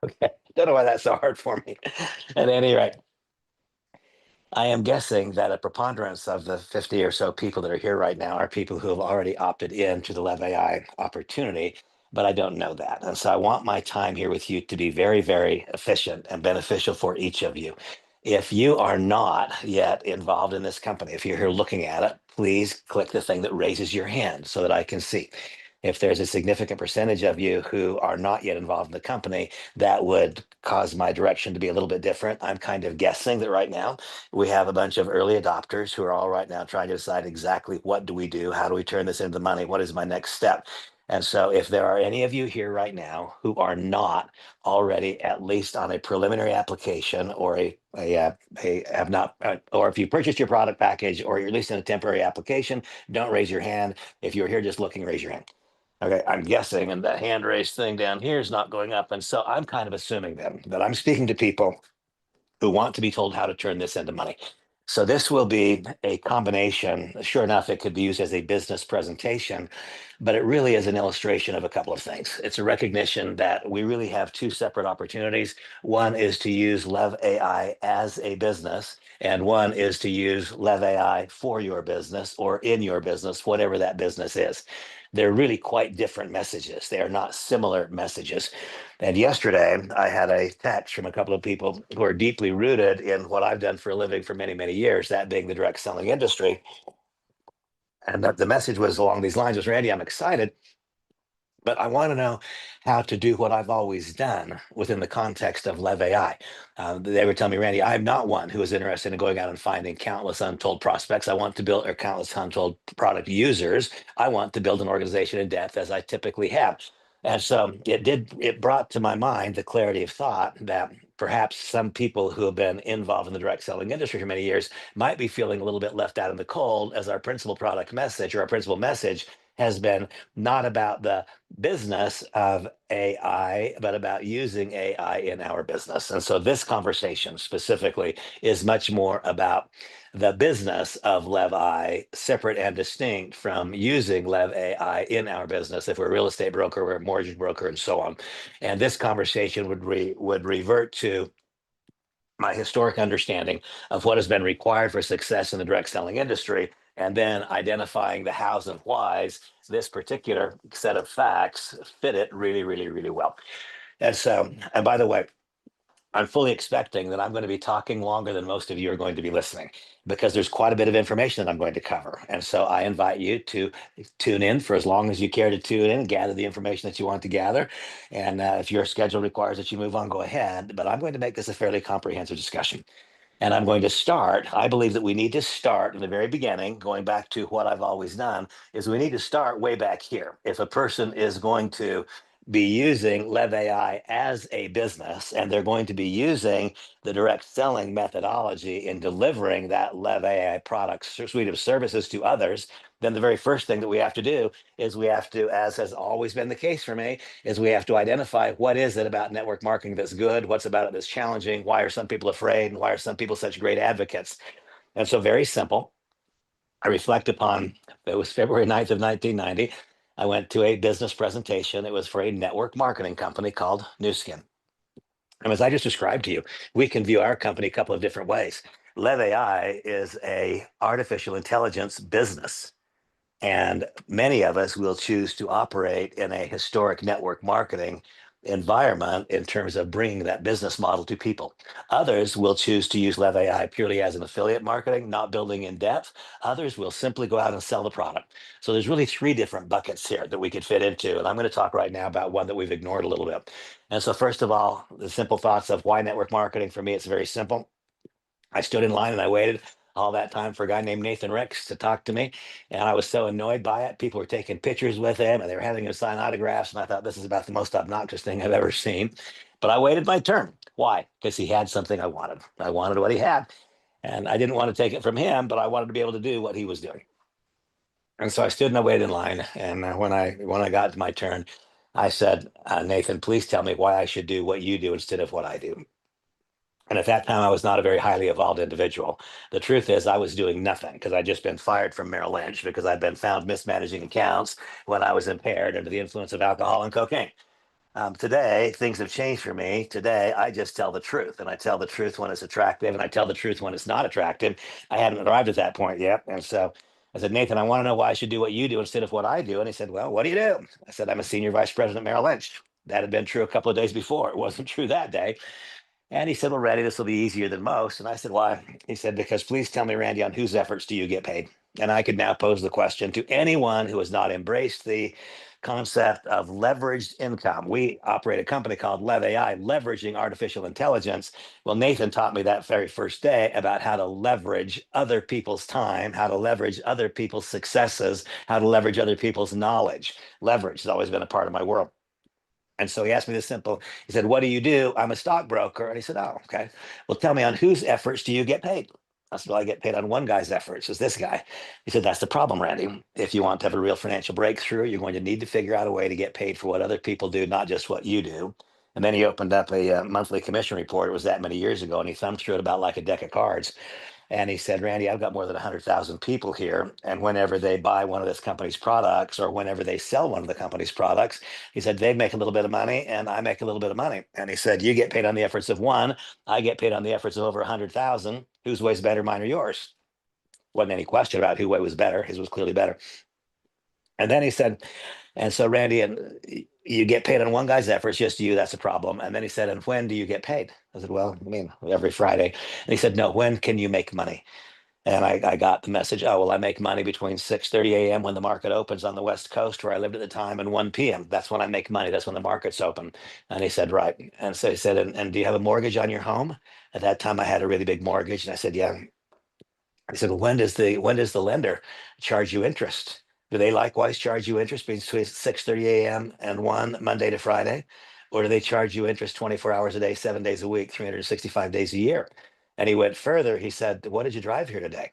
Okay. Don't know why that's so hard for me. At any rate, I am guessing that a preponderance of the 50 or so people that are here right now are people who have already opted in to the Lev AI opportunity, but I don't know that. And so I want my time here with you to be very, very efficient and beneficial for each of you. If you are not yet involved in this company, if you're here looking at it, please click the thing that raises your hand so that I can see. If there's a significant percentage of you who are not yet involved in the company, that would cause my direction to be a little bit different. I'm kind of guessing that right now we have a bunch of early adopters who are all right now trying to decide exactly what do we do? How do we turn this into money? What is my next step? And so, if there are any of you here right now who are not already at least on a preliminary application or a have not, or if you purchased your product package or you're at least in a temporary application, don't raise your hand. If you're here just looking, raise your hand. Okay, I'm guessing, and the hand raise thing down here is not going up. And so I'm kind of assuming then that I'm speaking to people who want to be told how to turn this into money. So this will be a combination. Sure enough, it could be used as a business presentation, but it really is an illustration of a couple of things. It's a recognition that we really have two separate opportunities. One is to use Lev AI as a business, and one is to use Lev AI for your business or in your business, whatever that business is. They're really quite different messages. They are not similar messages. And yesterday, I had a text from a couple of people who are deeply rooted in what I've done for a living for many, many years, that being the direct selling industry. And the message was along these lines was, Randy, I'm excited, but I want to know how to do what I've always done within the context of Lev AI. They were telling me, Randy, I'm not one who is interested in going out and finding countless untold prospects. I want to build or countless untold product users. I want to build an organization in depth as I typically have. And so it brought to my mind the clarity of thought that perhaps some people who have been involved in the direct selling industry for many years might be feeling a little bit left out in the cold as our principal product message or our principal message has been not about the business of AI, but about using AI in our business. And so this conversation specifically is much more about the business of Lev AI, separate and distinct from using Lev AI in our business. If we're a real estate broker, we're a mortgage broker, and so on. And this conversation would revert to my historic understanding of what has been required for success in the direct selling industry, and then identifying the hows and whys. This particular set of facts fit it really, really, really well. And so, and by the way, I'm fully expecting that I'm going to be talking longer than most of you are going to be listening because there's quite a bit of information that I'm going to cover. And so I invite you to tune in for as long as you care to tune in and gather the information that you want to gather. And if your schedule requires that you move on, go ahead. But I'm going to make this a fairly comprehensive discussion. And I'm going to start. I believe that we need to start in the very beginning, going back to what I've always done, is we need to start way back here. If a person is going to be using Lev AI as a business and they're going to be using the direct selling methodology in delivering that Lev AI product suite of services to others, then the very first thing that we have to do is we have to, as has always been the case for me, is we have to identify what is it about network marketing that's good, what's about it that's challenging, why are some people afraid, and why are some people such great advocates. And so very simple. I reflect upon, it was February 9th of 1990. I went to a business presentation. It was for a network marketing company called Newskin. And as I just described to you, we can view our company a couple of different ways. Lev AI is a artificial intelligence business. And many of us will choose to operate in a historic network marketing environment in terms of bringing that business model to people. Others will choose to use Lev AI purely as an affiliate marketing, not building in depth. Others will simply go out and sell the product. So there's really three different buckets here that we could fit into. And I'm going to talk right now about one that we've ignored a little bit. And so first of all, the simple thoughts of why network marketing. For me, it's very simple. I stood in line and I waited all that time for a guy named Nathan Ricks to talk to me. And I was so annoyed by it. People were taking pictures with him and they were having him sign autographs. And I thought, this is about the most obnoxious thing I've ever seen. But I waited my turn. Why? Because he had something I wanted. I wanted what he had. And I didn't want to take it from him, but I wanted to be able to do what he was doing. And so I stood and I waited in line. And when I got to my turn, I said, Nathan, please tell me why I should do what you do instead of what I do. And at that time, I was not a very highly evolved individual. The truth is, I was doing nothing because I'd just been fired from Merrill Lynch because I'd been found mismanaging accounts when I was impaired under the influence of alcohol and cocaine. Today, things have changed for me. Today, I just tell the truth, and I tell the truth when it's attractive, and I tell the truth when it's not attractive. I hadn't arrived at that point yet. And so I said, Nathan, I want to know why I should do what you do instead of what I do. And he said, well, what do you do? I said, I'm a senior vice president at Merrill Lynch. That had been true a couple of days before. It wasn't true that day. And he said, well, Randy, this will be easier than most. And I said, why? He said, because please tell me, Randy, on whose efforts do you get paid? And I could now pose the question to anyone who has not embraced the concept of leveraged income. We operate a company called Lev AI, leveraging artificial intelligence. Well, Nathan taught me that very first day about how to leverage other people's time, how to leverage other people's successes, how to leverage other people's knowledge. Leverage has always been a part of my world. And so he asked me this simple. He said, what do you do? I'm a stockbroker. And he said, oh, okay. Well, tell me, on whose efforts do you get paid? I said, well, I get paid on one guy's efforts. Is this guy? He said, that's the problem, Randy. If you want to have a real financial breakthrough, you're going to need to figure out a way to get paid for what other people do, not just what you do. And then he opened up a monthly commission report. It was that many years ago. And he thumbed through it about like a deck of cards. And he said, Randy, I've got more than 100,000 people here. And whenever they buy one of this company's products or whenever they sell one of the company's products, he said, they make a little bit of money and I make a little bit of money. And he said, you get paid on the efforts of one. I get paid on the efforts of over 100,000. Whose way's better, mine or yours? Wasn't any question about who way was better. His was clearly better. And then he said, and so Randy, and you get paid on one guy's efforts, just you, that's a problem. And then he said, and when do you get paid? I said, well, I mean, every Friday. And he said, no, when can you make money? And I got the message, oh, well, I make money between 6:30 a.m. when the market opens on the West Coast where I lived at the time and 1 p.m. That's when I make money. That's when the market's open. And he said, right. And so he said, and do you have a mortgage on your home? At that time, I had a really big mortgage. And I said, yeah. I said, well, when does the lender charge you interest? Do they likewise charge you interest between 6:30 a.m. and 1 Monday to Friday? Or do they charge you interest 24 hours a day, 7 days a week, 365 days a year? And he went further. He said, what did you drive here today?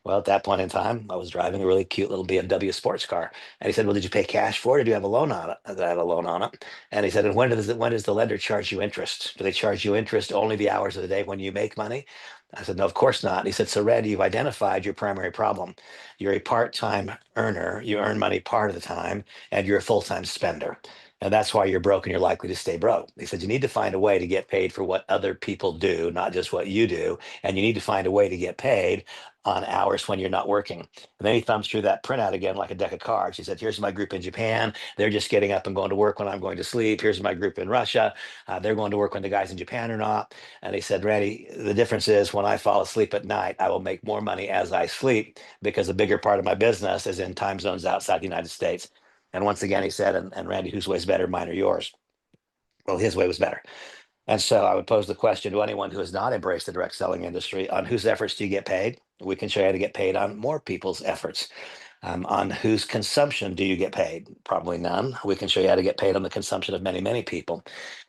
Well, at that point in time, I was driving a really cute little BMW sports car. And he said, well, did you pay cash for it or do you have a loan on it? I had a loan on it. And he said, and when does the lender charge you interest? Do they charge you interest only the hours of the day when you make money? I said, no, of course not. He said, so Randy, you've identified your primary problem. You're a part-time earner. You earn money part of the time, and you're a full-time spender. And that's why you're broke and you're likely to stay broke. He said, you need to find a way to get paid for what other people do, not just what you do. And you need to find a way to get paid on hours when you're not working. And then he thumbs through that printout again like a deck of cards. He said, here's my group in Japan. They're just getting up and going to work when I'm going to sleep. Here's my group in Russia. They're going to work when the guys in Japan are not. And he said, Randy, the difference is when I fall asleep at night, I will make more money as I sleep because a bigger part of my business is in time zones outside the United States. And once again, he said, and Randy, whose way is better, mine or yours? Well, his way was better. And so I would pose the question to anyone who has not embraced the direct selling industry, on whose efforts do you get paid? We can show you how to get paid on more people's efforts. On whose consumption do you get paid? Probably none. We can show you how to get paid on the consumption of many, many people.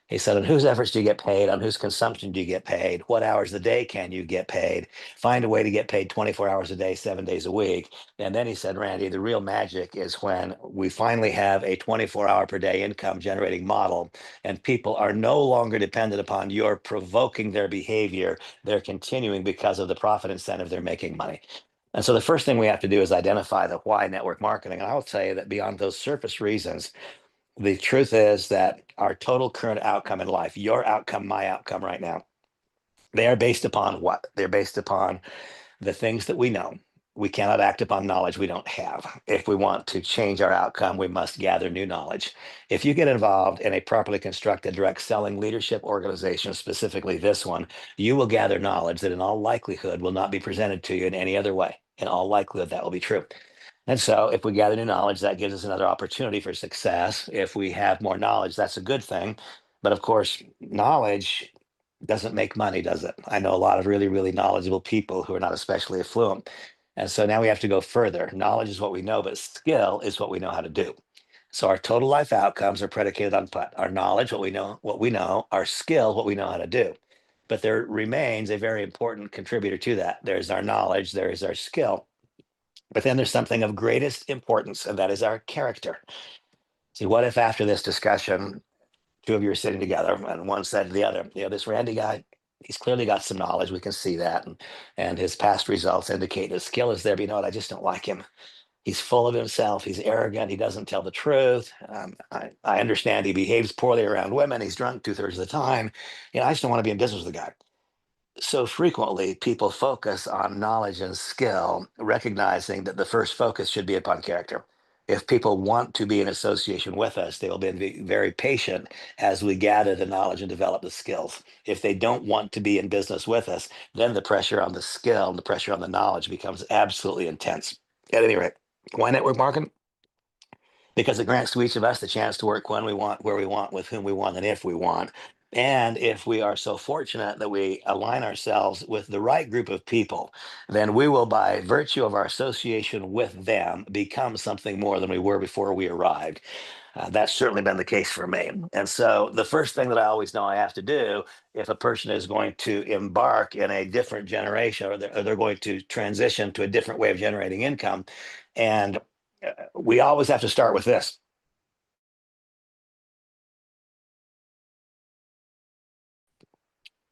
He said, on whose efforts do you get paid? On whose consumption do you get paid? What hours of the day can you get paid? Find a way to get paid 24 hours a day, 7 days a week. And then he said, Randy, the real magic is when we finally have a 24-hour per day income generating model and people are no longer dependent upon your provoking their behavior. They're continuing because of the profit incentive they're making money. And so the first thing we have to do is identify the why network marketing. And I'll tell you that beyond those surface reasons, the truth is that our total current outcome in life, your outcome, my outcome right now, they are based upon what? They're based upon the things that we know. We cannot act upon knowledge we don't have. If we want to change our outcome, we must gather new knowledge. If you get involved in a properly constructed direct selling leadership organization, specifically this one, you will gather knowledge that in all likelihood will not be presented to you in any other way. In all likelihood, that will be true. And so if we gather new knowledge, that gives us another opportunity for success. If we have more knowledge, that's a good thing. But of course, knowledge doesn't make money, does it? I know a lot of really, really knowledgeable people who are not especially affluent. And so now we have to go further. Knowledge is what we know, but skill is what we know how to do. So our total life outcomes are predicated on our knowledge, what we know, our skill, what we know how to do. But there remains a very important contributor to that. There's our knowledge, there is our skill, but then there's something of greatest importance, and that is our character. See, what if after this discussion, two of you are sitting together and one said to the other, this Randy guy, he's clearly got some knowledge. We can see that. And his past results indicate his skill is there, but you know what? I just don't like him. He's full of himself. He's arrogant. He doesn't tell the truth. I understand he behaves poorly around women. He's drunk 2/3 of the time. I just don't want to be in business with the guy. So frequently, people focus on knowledge and skill, recognizing that the first focus should be upon character. If people want to be in association with us, they will be very patient as we gather the knowledge and develop the skills. If they don't want to be in business with us, then the pressure on the skill and the pressure on the knowledge becomes absolutely intense. At any rate, why network marketing? Because it grants to each of us the chance to work when we want, where we want, with whom we want, and if we want. And if we are so fortunate that we align ourselves with the right group of people, then we will, by virtue of our association with them, become something more than we were before we arrived. That's certainly been the case for me. And so, the first thing that I always know I have to do if a person is going to embark in a different generation, or they're going to transition to a different way of generating income, and we always have to start with this.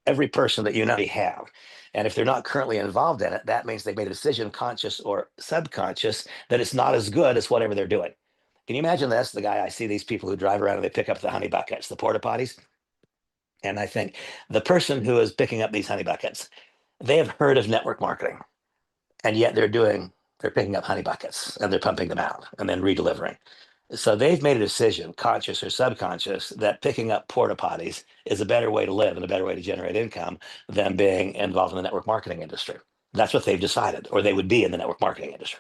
Every person that you know they have. And if they're not currently involved in it, that means they've made a decision, conscious or subconscious, that it's not as good as whatever they're doing. Can you imagine this? The guy I see these people who drive around and they pick up the honey buckets, the porta potties. And I think the person who is picking up these honey buckets, they have heard of network marketing, and yet they're picking up honey buckets and they're pumping them out and then redelivering. So they've made a decision, conscious or subconscious, that picking up porta potties is a better way to live and a better way to generate income than being involved in the network marketing industry. That's what they've decided, or they would be in the network marketing industry.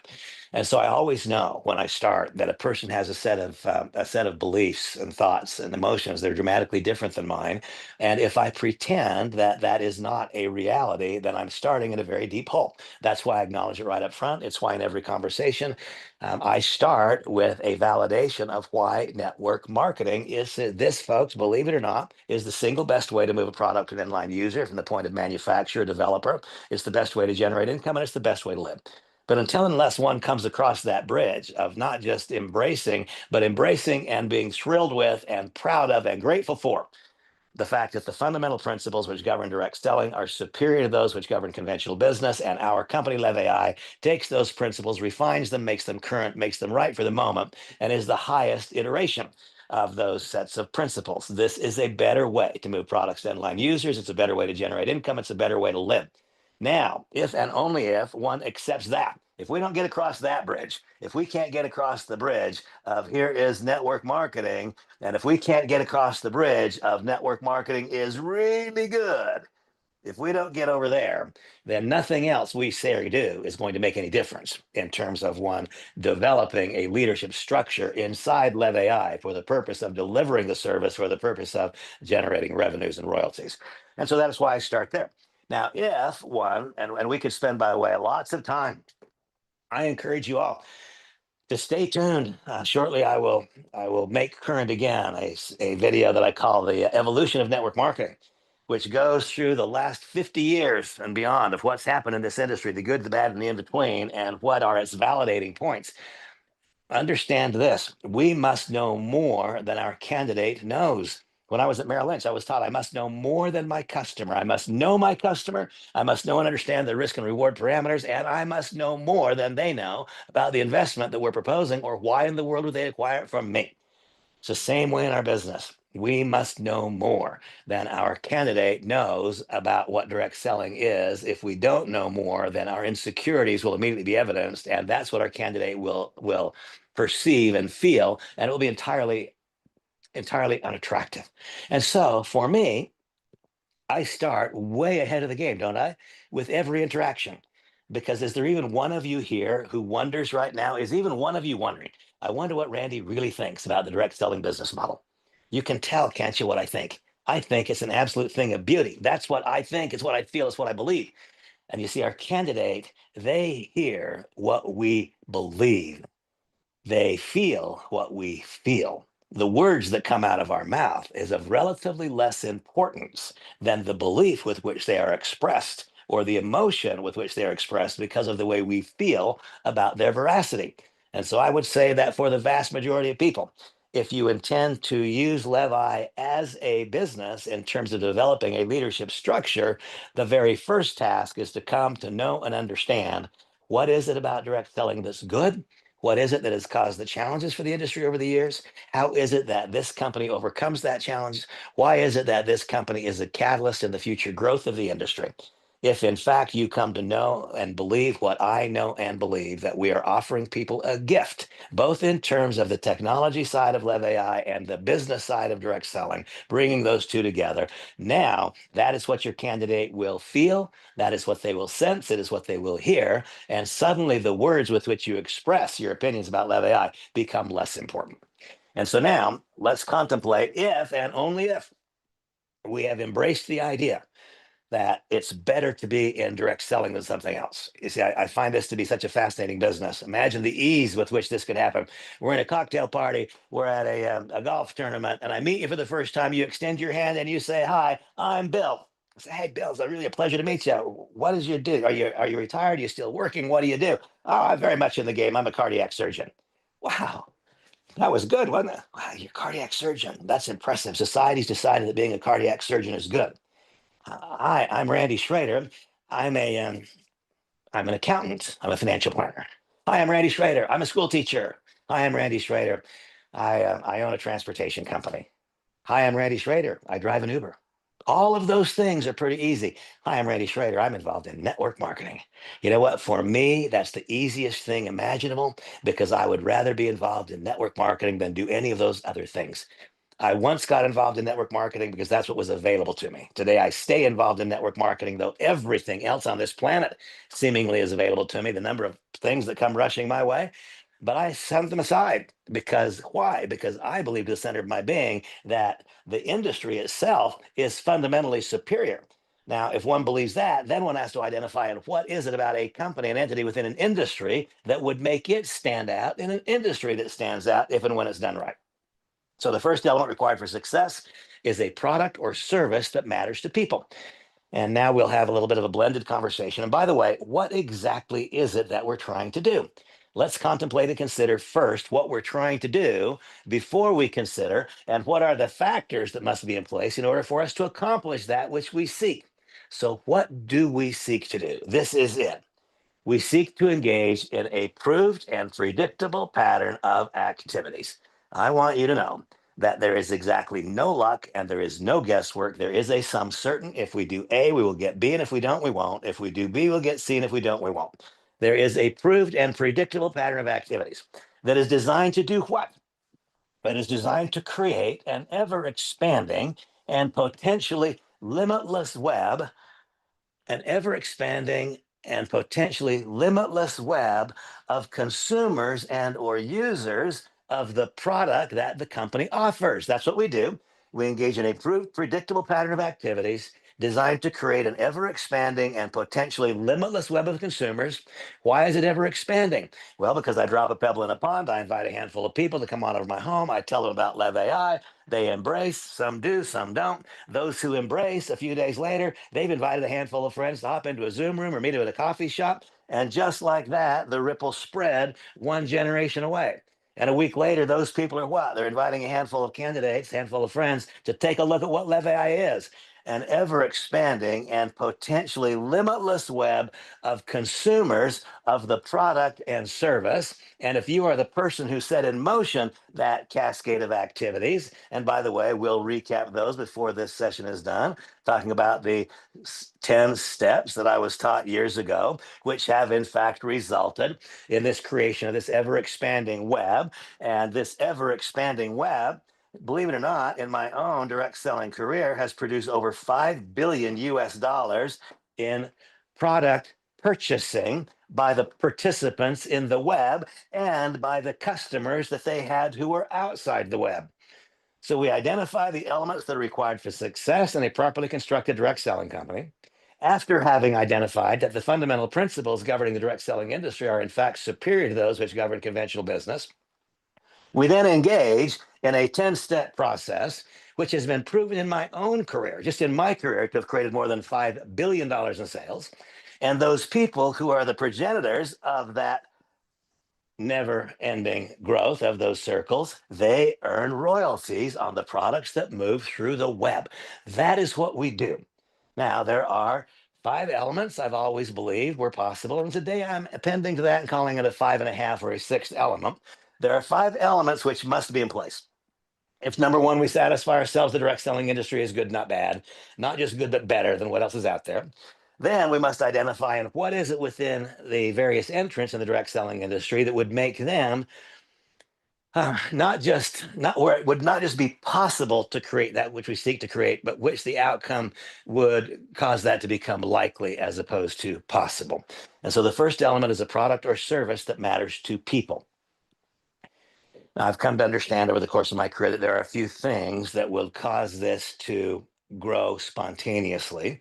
And so I always know when I start that a person has a set of beliefs and thoughts and emotions that are dramatically different than mine. And if I pretend that that is not a reality, then I'm starting in a very deep hole. That's why I acknowledge it right up front. It's why in every conversation I start with a validation of why network marketing is this, folks, believe it or not, is the single best way to move a product to an inline user from the point of manufacturer, developer. It's the best way to generate income, and it's the best way to live. But until and unless one comes across that bridge of not just embracing, but embracing and being thrilled with and proud of and grateful for the fact that the fundamental principles which govern direct selling are superior to those which govern conventional business. And our company, Lev AI, takes those principles, refines them, makes them current, makes them right for the moment, and is the highest iteration of those sets of principles. This is a better way to move products to inline users. It's a better way to generate income. It's a better way to live. Now, if and only if one accepts that, if we don't get across that bridge, if we can't get across the bridge of here is network marketing, and if we can't get across the bridge of network marketing is really good, if we don't get over there, then nothing else we say or do is going to make any difference in terms of one developing a leadership structure inside Lev AI for the purpose of delivering the service, for the purpose of generating revenues and royalties. And so that is why I start there. Now, if one, and we could spend, by the way, lots of time, I encourage you all to stay tuned. Shortly, I will make current again a video that I call the evolution of network marketing, which goes through the last 50 years and beyond of what's happened in this industry, the good, the bad, and the in between, and what are its validating points. Understand this: we must know more than our candidate knows. When I was at Merrill Lynch, I was taught I must know more than my customer. I must know my customer. I must know and understand the risk and reward parameters. And I must know more than they know about the investment that we're proposing, or why in the world would they acquire it from me. It's the same way in our business. We must know more than our candidate knows about what direct selling is. If we don't know more, then our insecurities will immediately be evidenced, and that's what our candidate will perceive and feel, and it will be entirely unattractive. And so, for me, I start way ahead of the game, don't I? With every interaction. Because is there even one of you here who wonders right now? Is even one of you wondering, I wonder what Randy really thinks about the direct selling business model? You can tell, can't you, what I think? I think it's an absolute thing of beauty. That's what I think. It's what I feel. It's what I believe. And you see, our candidate, they hear what we believe. They feel what we feel. The words that come out of our mouth is of relatively less importance than the belief with which they are expressed, or the emotion with which they are expressed, because of the way we feel about their veracity. And so I would say that for the vast majority of people, if you intend to use Levi as a business in terms of developing a leadership structure, the very first task is to come to know and understand what is it about direct selling that's good, What is it that has caused the challenges for the industry over the years? How is it that this company overcomes that challenge? Why is it that this company is a catalyst in the future growth of the industry? If in fact you come to know and believe what I know and believe, that we are offering people a gift, both in terms of the technology side of Lev AI and the business side of direct selling, bringing those two together, now that is what your candidate will feel. That is what they will sense. It is what they will hear. And suddenly the words with which you express your opinions about Lev AI become less important. And so now let's contemplate if and only if we have embraced the idea that it's better to be in direct selling than something else. You see, I find this to be such a fascinating business. Imagine the ease with which this could happen. We're in a cocktail party, we're at a golf tournament, and I meet you for the first time. You extend your hand and you say, "Hi, I'm Bill." I say, "Hey, Bill, it's really a pleasure to meet you. What does you do? Are you retired? Are you still working? What do you do?" "Oh, I'm very much in the game. I'm a cardiac surgeon." Wow, that was good, wasn't it? Wow, you're a cardiac surgeon. That's impressive. Society's decided that being a cardiac surgeon is good. Hi, I'm Randy Schrader. I'm a I'm an accountant. I'm a financial planner. Hi, I'm Randy Schrader. I'm a school teacher. Hi, I'm Randy Schrader. I own a transportation company. Hi, I'm Randy Schrader. I drive an Uber. All of those things are pretty easy. Hi, I'm Randy Schrader. I'm involved in network marketing. You know what? For me, that's the easiest thing imaginable because I would rather be involved in network marketing than do any of those other things. I once got involved in network marketing because that's what was available to me. Today, I stay involved in network marketing, though everything else on this planet seemingly is available to me, the number of things that come rushing my way. But I set them aside because why? Because I believe to the center of my being that the industry itself is fundamentally superior. Now, if one believes that, then one has to identify and what is it about a company, an entity within an industry that would make it stand out in an industry that stands out if and when it's done right. So the first element required for success is a product or service that matters to people. And now we'll have a little bit of a blended conversation. And by the way, what exactly is it that we're trying to do? Let's contemplate and consider first what we're trying to do before we consider and what are the factors that must be in place in order for us to accomplish that which we seek. So, what do we seek to do? This is it. We seek to engage in a proved and predictable pattern of activities. I want you to know that there is exactly no luck and there is no guesswork. There is a sum certain. If we do A, we will get B, and if we don't, we won't. If we do B, we'll get C, and if we don't, we won't. There is a proved and predictable pattern of activities that is designed to do what? That is designed to create an ever expanding and potentially limitless web, an ever expanding and potentially limitless web of consumers and or users of the product that the company offers. That's what we do. We engage in a predictable pattern of activities designed to create an ever expanding and potentially limitless web of consumers. Why is it ever expanding? Well, because I drop a pebble in a pond, I invite a handful of people to come on over my home, I tell them about Lev AI, they embrace, some do, some don't. Those who embrace, a few days later, they've invited a handful of friends to hop into a Zoom room or meet at a coffee shop. And just like that, the ripple spread one generation away. And a week later, those people are what? They're inviting a handful of candidates, a handful of friends to take a look at what Lev AI is, an ever expanding and potentially limitless web of consumers of the product and service. And if you are the person who set in motion that cascade of activities, and by the way, we'll recap those before this session is done, talking about the 10 steps that I was taught years ago, which have in fact resulted in this creation of this ever expanding web. And this ever expanding web, believe it or not, in my own direct selling career has produced over 5 billion US dollars in product purchasing by the participants in the web and by the customers that they had who were outside the web. So we identify the elements that are required for success in a properly constructed direct selling company. After having identified that the fundamental principles governing the direct selling industry are in fact superior to those which govern conventional business, we then engage in a 10-step process, which has been proven in my own career, just in my career, to have created more than $5 billion in sales. And those people who are the progenitors of that never ending growth of those circles, they earn royalties on the products that move through the web. That is what we do. Now, there are 5 elements I've always believed were possible, and today I'm appending to that and calling it a 5.5 or a sixth element. There are 5 elements which must be in place. If number one, we satisfy ourselves, the direct selling industry is good, not bad, not just good, but better than what else is out there. Then we must identify and what is it within the various entrants in the direct selling industry that would make them not where it would not just be possible to create that which we seek to create, but which the outcome would cause that to become likely as opposed to possible. And so the first element is a product or service that matters to people. Now, I've come to understand over the course of my career that there are a few things that will cause this to grow spontaneously.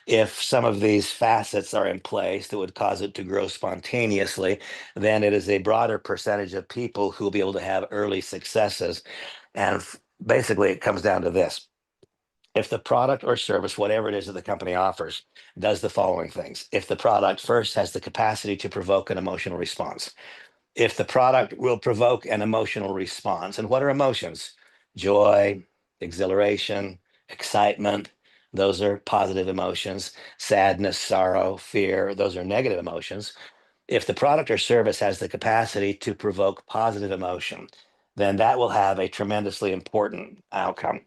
If some of these facets are in place that would cause it to grow spontaneously, then it is a broader percentage of people who will be able to have early successes. And basically, it comes down to this. If the product or service, whatever it is that the company offers, does the following things. If the product first has the capacity to provoke an emotional response, if the product will provoke an emotional response. And what are emotions? Joy, exhilaration, excitement. Those are positive emotions. Sadness, sorrow, fear. Those are negative emotions. If the product or service has the capacity to provoke positive emotion, then that will have a tremendously important outcome.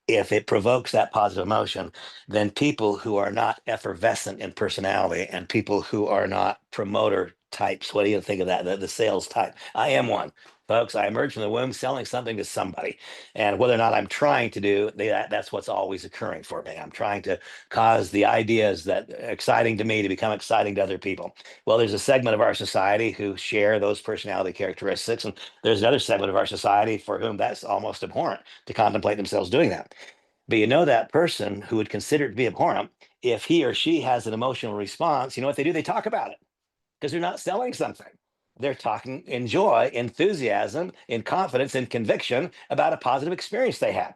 If it provokes that positive emotion, then people who are not effervescent in personality and people who are not promoter types, what do you think of that? The sales type. I am one. Folks, I emerged from the womb selling something to somebody. And whether or not I'm trying to do that's what's always occurring for me. I'm trying to cause the ideas that are exciting to me to become exciting to other people. Well, there's a segment of our society who share those personality characteristics. And there's another segment of our society for whom that's almost abhorrent to contemplate themselves doing that. But you know that person who would consider it to be abhorrent, if he or she has an emotional response, you know what they do? They talk about it because they're not selling something. They're talking in joy, enthusiasm, in confidence, in conviction about a positive experience they had.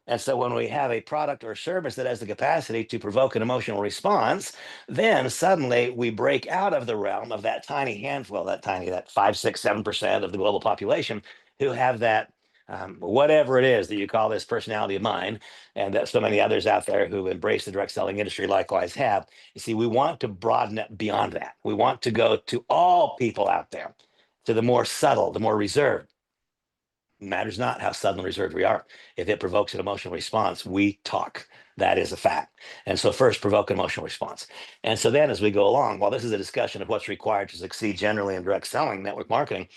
And so when we have a product or service that has the capacity to provoke an emotional response, then suddenly we break out of the realm of that tiny handful, that 5, 6, 7% of the global population who have that whatever it is that you call this personality of mine, and that so many others out there who embrace the direct selling industry likewise have. You see, we want to broaden it beyond that. We want to go to all people out there, to the more subtle, the more reserved. Matters not how subtle and reserved we are. If it provokes an emotional response, we talk. That is a fact. And so, first, provoke an emotional response. And so, then as we go along, while this is a discussion of what's required to succeed generally in direct selling, network marketing,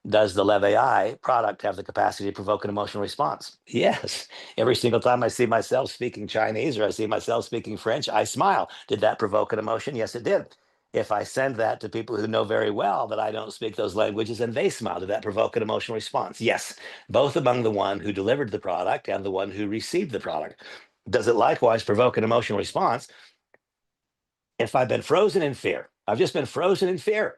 does the Lev AI product have the capacity to provoke an emotional response? Yes. Every single time I see myself speaking Chinese or I see myself speaking French, I smile. Did that provoke an emotion? Yes, it did. If I send that to people who know very well that I don't speak those languages and they smile, did that provoke an emotional response? Yes, both among the one who delivered the product and the one who received the product. Does it likewise provoke an emotional response if I've been frozen in fear? I've just been frozen in fear.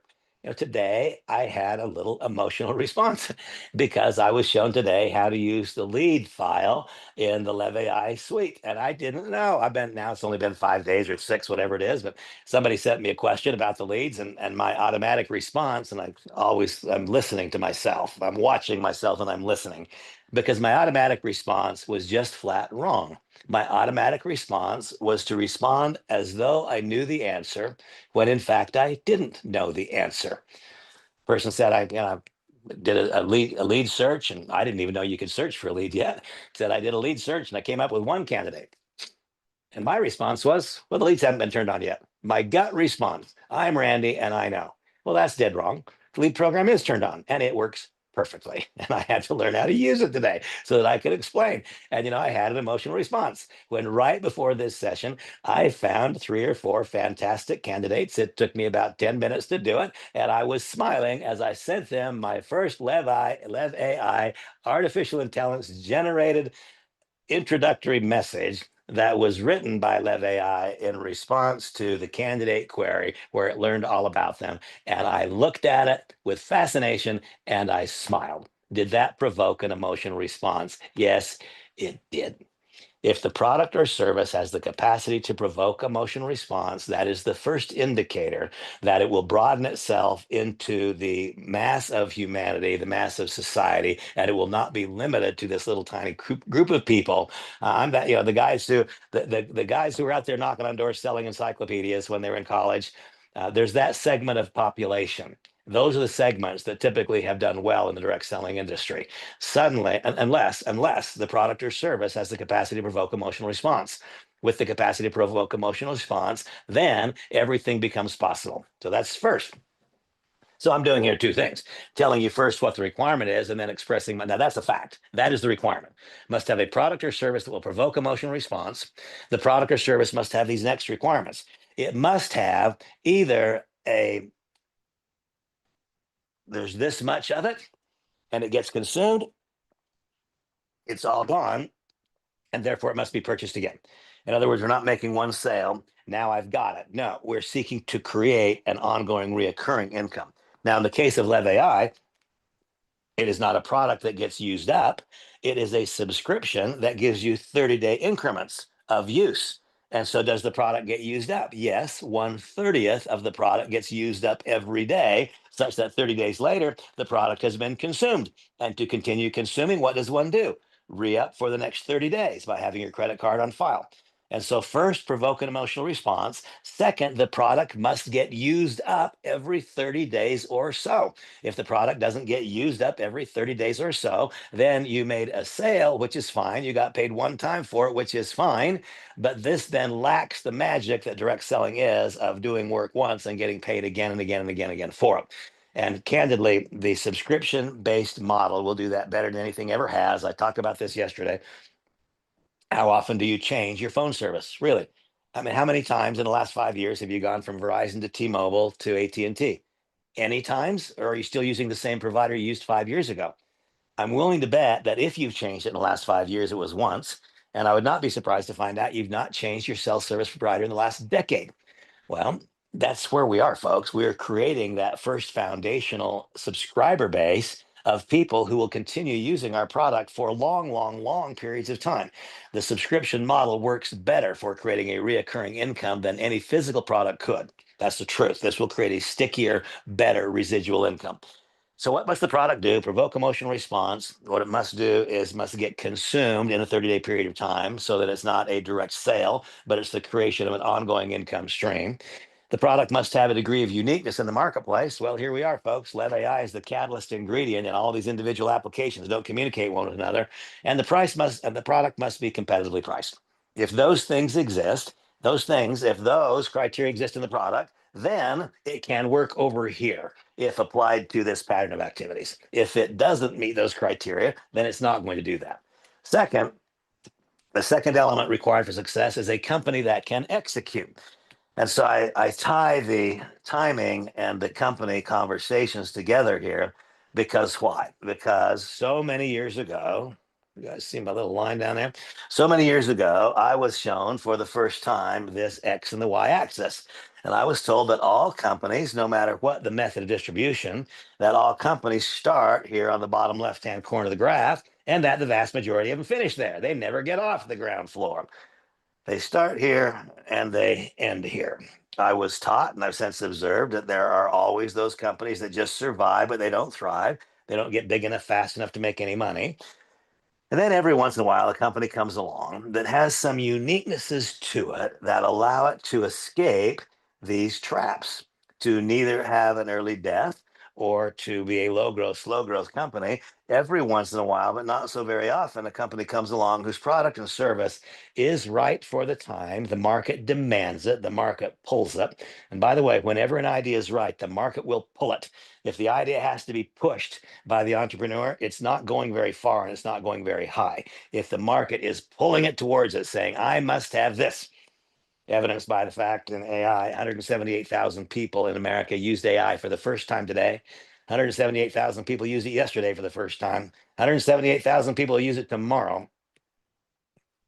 Today I had a little emotional response because I was shown today how to use the lead file in the Lev AI suite. And I didn't know. Now it's only been 5 days or 6, whatever it is, but somebody sent me a question about the leads and my automatic response. And I'm listening to myself. I'm watching myself and I'm listening because my automatic response was just flat wrong. My automatic response was to respond as though I knew the answer when in fact I didn't know the answer. Person said I did a lead search and I didn't even know you could search for a lead yet. Said I did a lead search and I came up with one candidate. And my response was, well, the leads haven't been turned on yet. My gut response, I'm Randy and I know. Well, that's dead wrong. The lead program is turned on and it works perfectly. And I had to learn how to use it today so that I could explain. And, I had an emotional response when right before this session, I found 3 or 4 fantastic candidates. It took me about 10 minutes to do it. And I was smiling as I sent them my first Lev AI artificial intelligence generated introductory message that was written by Lev AI in response to the candidate query where it learned all about them. And I looked at it with fascination and I smiled. Did that provoke an emotional response? Yes, it did. If the product or service has the capacity to provoke emotional response, that is the first indicator that it will broaden itself into the mass of humanity, the mass of society, and it will not be limited to this little tiny group of people. I'm that, the guys who the guys who are out there knocking on doors selling encyclopedias when they were in college. There's that segment of population. Those are the segments that typically have done well in the direct selling industry. Suddenly, unless the product or service has the capacity to provoke emotional response. With the capacity to provoke emotional response, then everything becomes possible. So that's first. So I'm doing here two things: telling you first what the requirement is, and then expressing now that's a fact. That is the requirement. Must have a product or service that will provoke emotional response. The product or service must have these next requirements. It must have either a there's this much of it and it gets consumed, it's all gone, and therefore it must be purchased again. In other words, we're not making one sale. Now I've got it. No, we're seeking to create an ongoing reoccurring income. Now, in the case of Lev AI, it is not a product that gets used up. It is a subscription that gives you 30-day increments of use. And so does the product get used up? Yes, 1/30th of the product gets used up every day, such that 30 days later, the product has been consumed. And to continue consuming, what does one do? Re-up for the next 30 days by having your credit card on file. And so, first, provoke an emotional response. Second, the product must get used up every 30 days or so. If the product doesn't get used up every 30 days or so, then you made a sale, which is fine. You got paid one time for it, which is fine. But this then lacks the magic that direct selling is of doing work once and getting paid again and again and again and again for it. And candidly, the subscription based model will do that better than anything ever has. I talked about this yesterday. How often do you change your phone service? Really? I mean, how many times in the last 5 years have you gone from Verizon to T-Mobile to AT&T? Any times, or are you still using the same provider you used 5 years ago? I'm willing to bet that if you've changed it in the last 5 years, it was once. And I would not be surprised to find out you've not changed your cell service provider in the last decade. Well, that's where we are, folks. We're creating that first foundational subscriber base of people who will continue using our product for long, long, long periods of time. The subscription model works better for creating a reoccurring income than any physical product could. That's the truth. This will create a stickier, better residual income. So what must the product do? Provoke emotional response. What it must do is must get consumed in a 30-day period of time so that it's not a direct sale, but it's the creation of an ongoing income stream. The product must have a degree of uniqueness in the marketplace. Well, here we are, folks. Lev AI is the catalyst ingredient, and all these individual applications don't communicate one with another. And the product must be competitively priced. If those things exist, if those criteria exist in the product, then it can work over here if applied to this pattern of activities. If it doesn't meet those criteria, then it's not going to do that. Second, the second element required for success is a company that can execute. And so I tie the timing and the company conversations together here because why? Because so many years ago, you guys see my little line down there? So many years ago, I was shown for the first time this X and the Y axis. And I was told that all companies, no matter what the method of distribution, that all companies start here on the bottom left-hand corner of the graph, and that the vast majority of them finish there. They never get off the ground floor. They start here and they end here. I was taught and I've since observed that there are always those companies that just survive, but they don't thrive. They don't get big enough fast enough to make any money. And then every once in a while, a company comes along that has some uniquenesses to it that allow it to escape these traps, to neither have an early death or to be a low growth, slow growth company. Every once in a while, but not so very often, a company comes along whose product and service is right for the time. The market demands it, the market pulls it. And by the way, whenever an idea is right, the market will pull it. If the idea has to be pushed by the entrepreneur, it's not going very far and it's not going very high. If the market is pulling it towards it, saying, I must have this, evidenced by the fact in AI, 178,000 people in America used AI for the first time today. 178,000 people use it yesterday for the first time. 178,000 people use it tomorrow,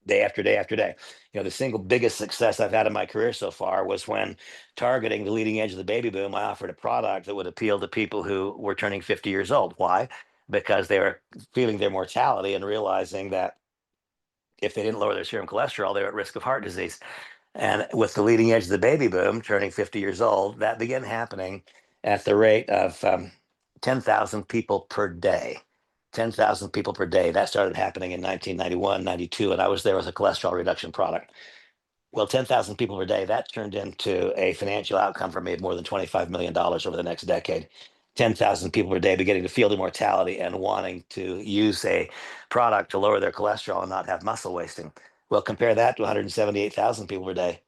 day after day after day. The single biggest success I've had in my career so far was when, targeting the leading edge of the baby boom, I offered a product that would appeal to people who were turning 50 years old. Why? Because they were feeling their mortality and realizing that if they didn't lower their serum cholesterol, they were at risk of heart disease. And with the leading edge of the baby boom, turning 50 years old, that began happening at the rate of 10,000 people per day. 10,000 people per day. That started happening in 1991, 92, and I was there as a cholesterol reduction product. Well, 10,000 people per day, that turned into a financial outcome for me of more than $25 million over the next decade. 10,000 people per day beginning to feel the mortality and wanting to use a product to lower their cholesterol and not have muscle wasting. Well, compare that to 178,000 people per day.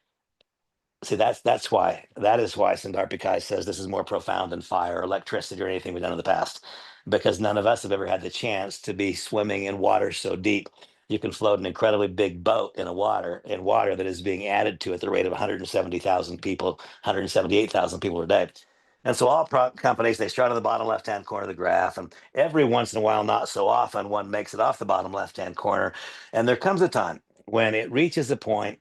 See, that is why Sundar Pichai says this is more profound than fire, or electricity, or anything we've done in the past, because none of us have ever had the chance to be swimming in water so deep. You can float an incredibly big boat in water that is being added to at the rate of 170,000 people, 178,000 people a day. And so companies, they start on the bottom left-hand corner of the graph, and every once in a while, not so often, one makes it off the bottom left-hand corner. And there comes a time when it reaches a point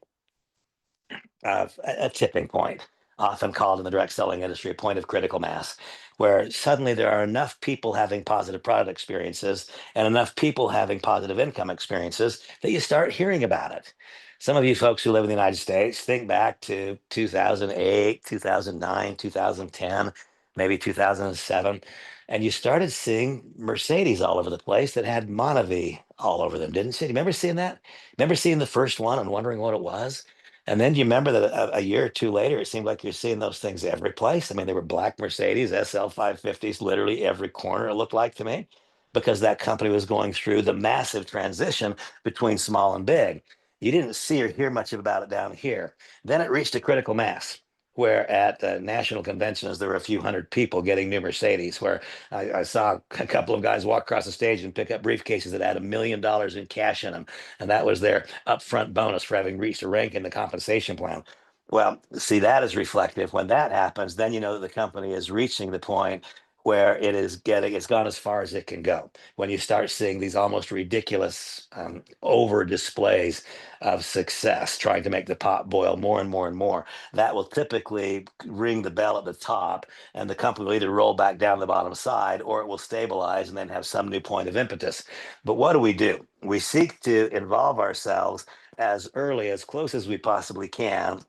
of a tipping point, often called in the direct selling industry a point of critical mass, where suddenly there are enough people having positive product experiences and enough people having positive income experiences that you start hearing about it. Some of you folks who live in the United States, think back to 2008, 2009, 2010, maybe 2007, and you started seeing Mercedes all over the place that had Monavie all over them, didn't you? Remember seeing that? Remember seeing the first one and wondering what it was? And then you remember that a year or two later, it seemed like you're seeing those things every place. I mean, there were black Mercedes SL 550s literally every corner, it looked like to me, because that company was going through the massive transition between small and big. You didn't see or hear much about it down here. Then it reached a critical mass. Where at national conventions there were a few hundred people getting new Mercedes. Where I saw a couple of guys walk across the stage and pick up briefcases that had $1 million in cash in them, and that was their upfront bonus for having reached a rank in the compensation plan. Well, see, that is reflective. When that happens, then you know that the company is reaching the point where it's gone as far as it can go. When you start seeing these almost ridiculous over displays of success, trying to make the pot boil more and more and more, that will typically ring the bell at the top, and the company will either roll back down the bottom side or it will stabilize and then have some new point of impetus. But what do? We seek to involve ourselves as early, as close as we possibly can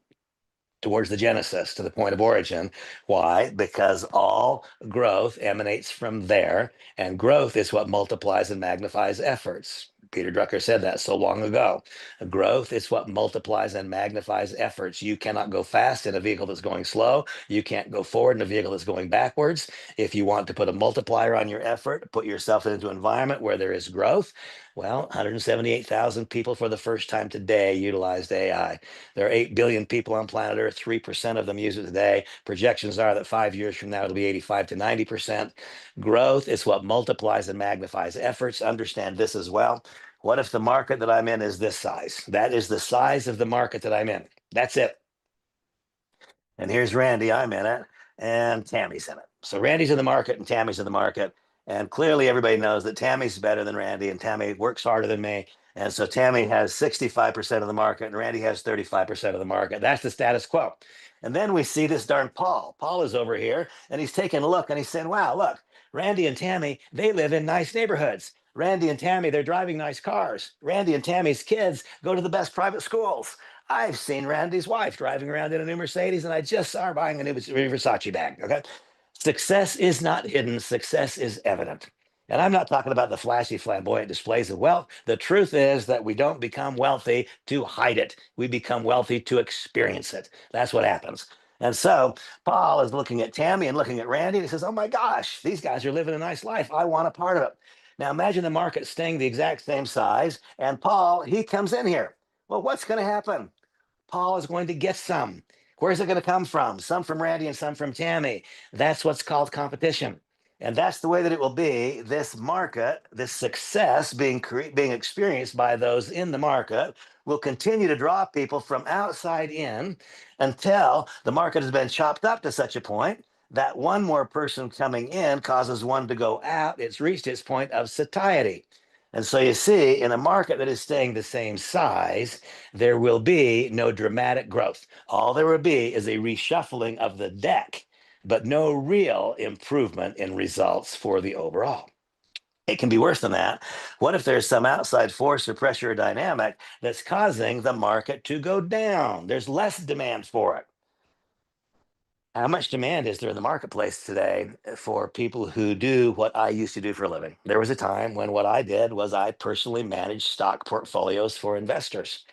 towards the genesis, to the point of origin. Why? Because all growth emanates from there, and growth is what multiplies and magnifies efforts. Peter Drucker said that so long ago. Growth is what multiplies and magnifies efforts. You cannot go fast in a vehicle that's going slow. You can't go forward in a vehicle that's going backwards. If you want to put a multiplier on your effort, put yourself into an environment where there is growth. Well, 178,000 people for the first time today utilized AI. There are 8 billion people on planet Earth. 3% of them use it today. Projections are that 5 years from now, it'll be 85 to 90%. Growth is what multiplies and magnifies efforts. Understand this as well. What if the market that I'm in is this size? That is the size of the market that I'm in. That's it. And here's Randy, I'm in it, and Tammy's in it. So Randy's in the market and Tammy's in the market. And clearly everybody knows that Tammy's better than Randy, and Tammy works harder than me. And so Tammy has 65% of the market and Randy has 35% of the market. That's the status quo. And then we see this darn Paul. Paul is over here and he's taking a look and he's saying, wow, look, Randy and Tammy, they live in nice neighborhoods. Randy and Tammy, they're driving nice cars. Randy and Tammy's kids go to the best private schools. I've seen Randy's wife driving around in a new Mercedes, and I just saw her buying a new Versace bag. Okay. Success is not hidden, success is evident. And I'm not talking about the flashy, flamboyant displays of wealth. The truth is that we don't become wealthy to hide it, we become wealthy to experience it. That's what happens. And so Paul is looking at Tammy and looking at Randy, and he says, oh my gosh, these guys are living a nice life. I want a part of it. Now imagine the market staying the exact same size, and Paul, he comes in here. Well, what's going to happen? Paul is going to get some. Where's it going to come from? Some from Randy and some from Tammy. That's what's called competition. And that's the way that it will be. This market, this success being experienced by those in the market will continue to draw people from outside in until the market has been chopped up to such a point that one more person coming in causes one to go out. It's reached its point of satiety. And so you see, in a market that is staying the same size, there will be no dramatic growth. All there will be is a reshuffling of the deck, but no real improvement in results for the overall. It can be worse than that. What if there's some outside force or pressure or dynamic that's causing the market to go down? There's less demand for it. How much demand is there in the marketplace today for people who do what I used to do for a living? There was a time when what I did was I personally managed stock portfolios for investors.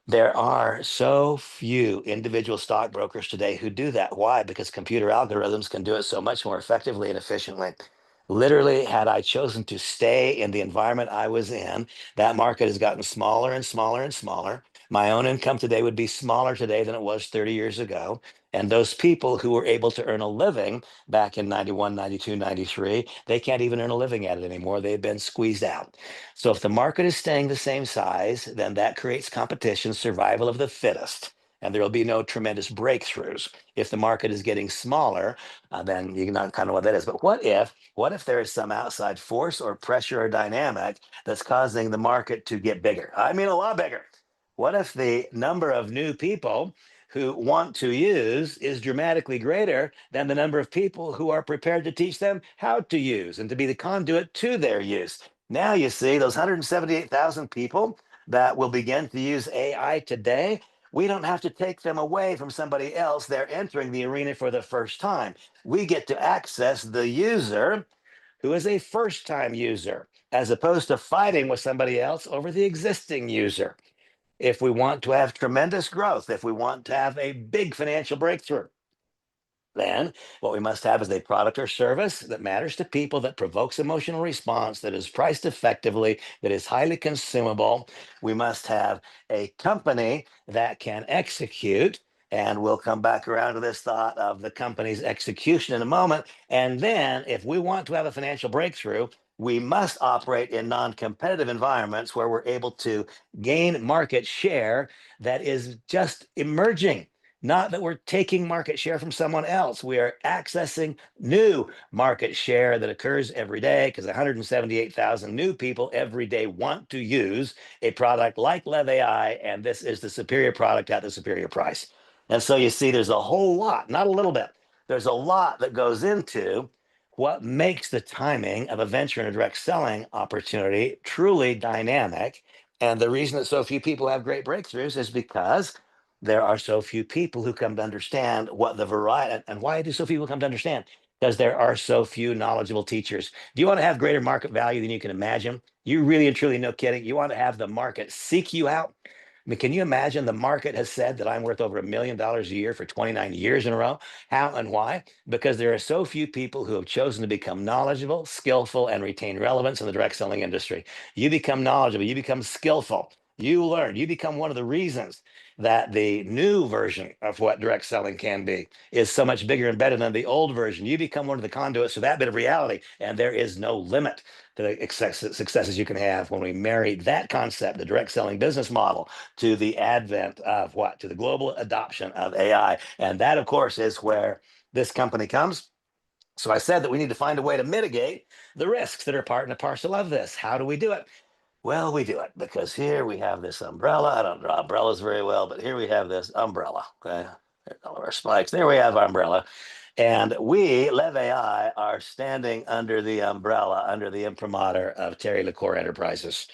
There are so few individual stockbrokers today who do that. Why? Because computer algorithms can do it so much more effectively and efficiently. Literally, had I chosen to stay in the environment I was in, that market has gotten smaller and smaller and smaller. My own income today would be smaller today than it was 30 years ago. And those people who were able to earn a living back in 91, 92, 93, they can't even earn a living at it anymore. They've been squeezed out. So if the market is staying the same size, then that creates competition, survival of the fittest, and there will be no tremendous breakthroughs. If the market is getting smaller, then you know kind of what that is. But what if there is some outside force or pressure or dynamic that's causing the market to get bigger? I mean, a lot bigger. What if the number of new people who want to use is dramatically greater than the number of people who are prepared to teach them how to use and to be the conduit to their use? Now you see those 178,000 people that will begin to use AI today. We don't have to take them away from somebody else. They're entering the arena for the first time. We get to access the user who is a first time user, as opposed to fighting with somebody else over the existing user. If we want to have tremendous growth, if we want to have a big financial breakthrough, then what we must have is a product or service that matters to people, that provokes emotional response, that is priced effectively, that is highly consumable. We must have a company that can execute. And we'll come back around to this thought of the company's execution in a moment. And then, if we want to have a financial breakthrough, we must operate in non competitive environments where we're able to gain market share that is just emerging. Not that we're taking market share from someone else. We are accessing new market share that occurs every day because 178,000 new people every day want to use a product like Lev AI, and this is the superior product at the superior price. And so you see, there's a whole lot, not a little bit. There's a lot that goes into what makes the timing of a venture and a direct selling opportunity truly dynamic. And the reason that so few people have great breakthroughs is because there are so few people who come to understand what the variety. And why do so few people come to understand? Because there are so few knowledgeable teachers. Do you want to have greater market value than you can imagine? You really and truly, no kidding, you want to have the market seek you out? I mean, can you imagine the market has said that I'm worth over $1 million a year for 29 years in a row? How and why? Because there are so few people who have chosen to become knowledgeable, skillful, and retain relevance in the direct selling industry. You become knowledgeable, you become skillful, you learn, you become one of the reasons that the new version of what direct selling can be is so much bigger and better than the old version. You become one of the conduits to that bit of reality, and there is no limit to the successes you can have when we marry that concept, the direct selling business model, to the advent of what? To the global adoption of AI. And that, of course, is where this company comes. So I said that we need to find a way to mitigate the risks that are part and a parcel of this. How do we do it? Well, we do it because here we have this umbrella. I don't draw umbrellas very well, but here we have this umbrella. Okay. There's all of our spikes. There we have our umbrella. And we, Lev AI, are standing under the umbrella, under the imprimatur of Terry LaCour Enterprises.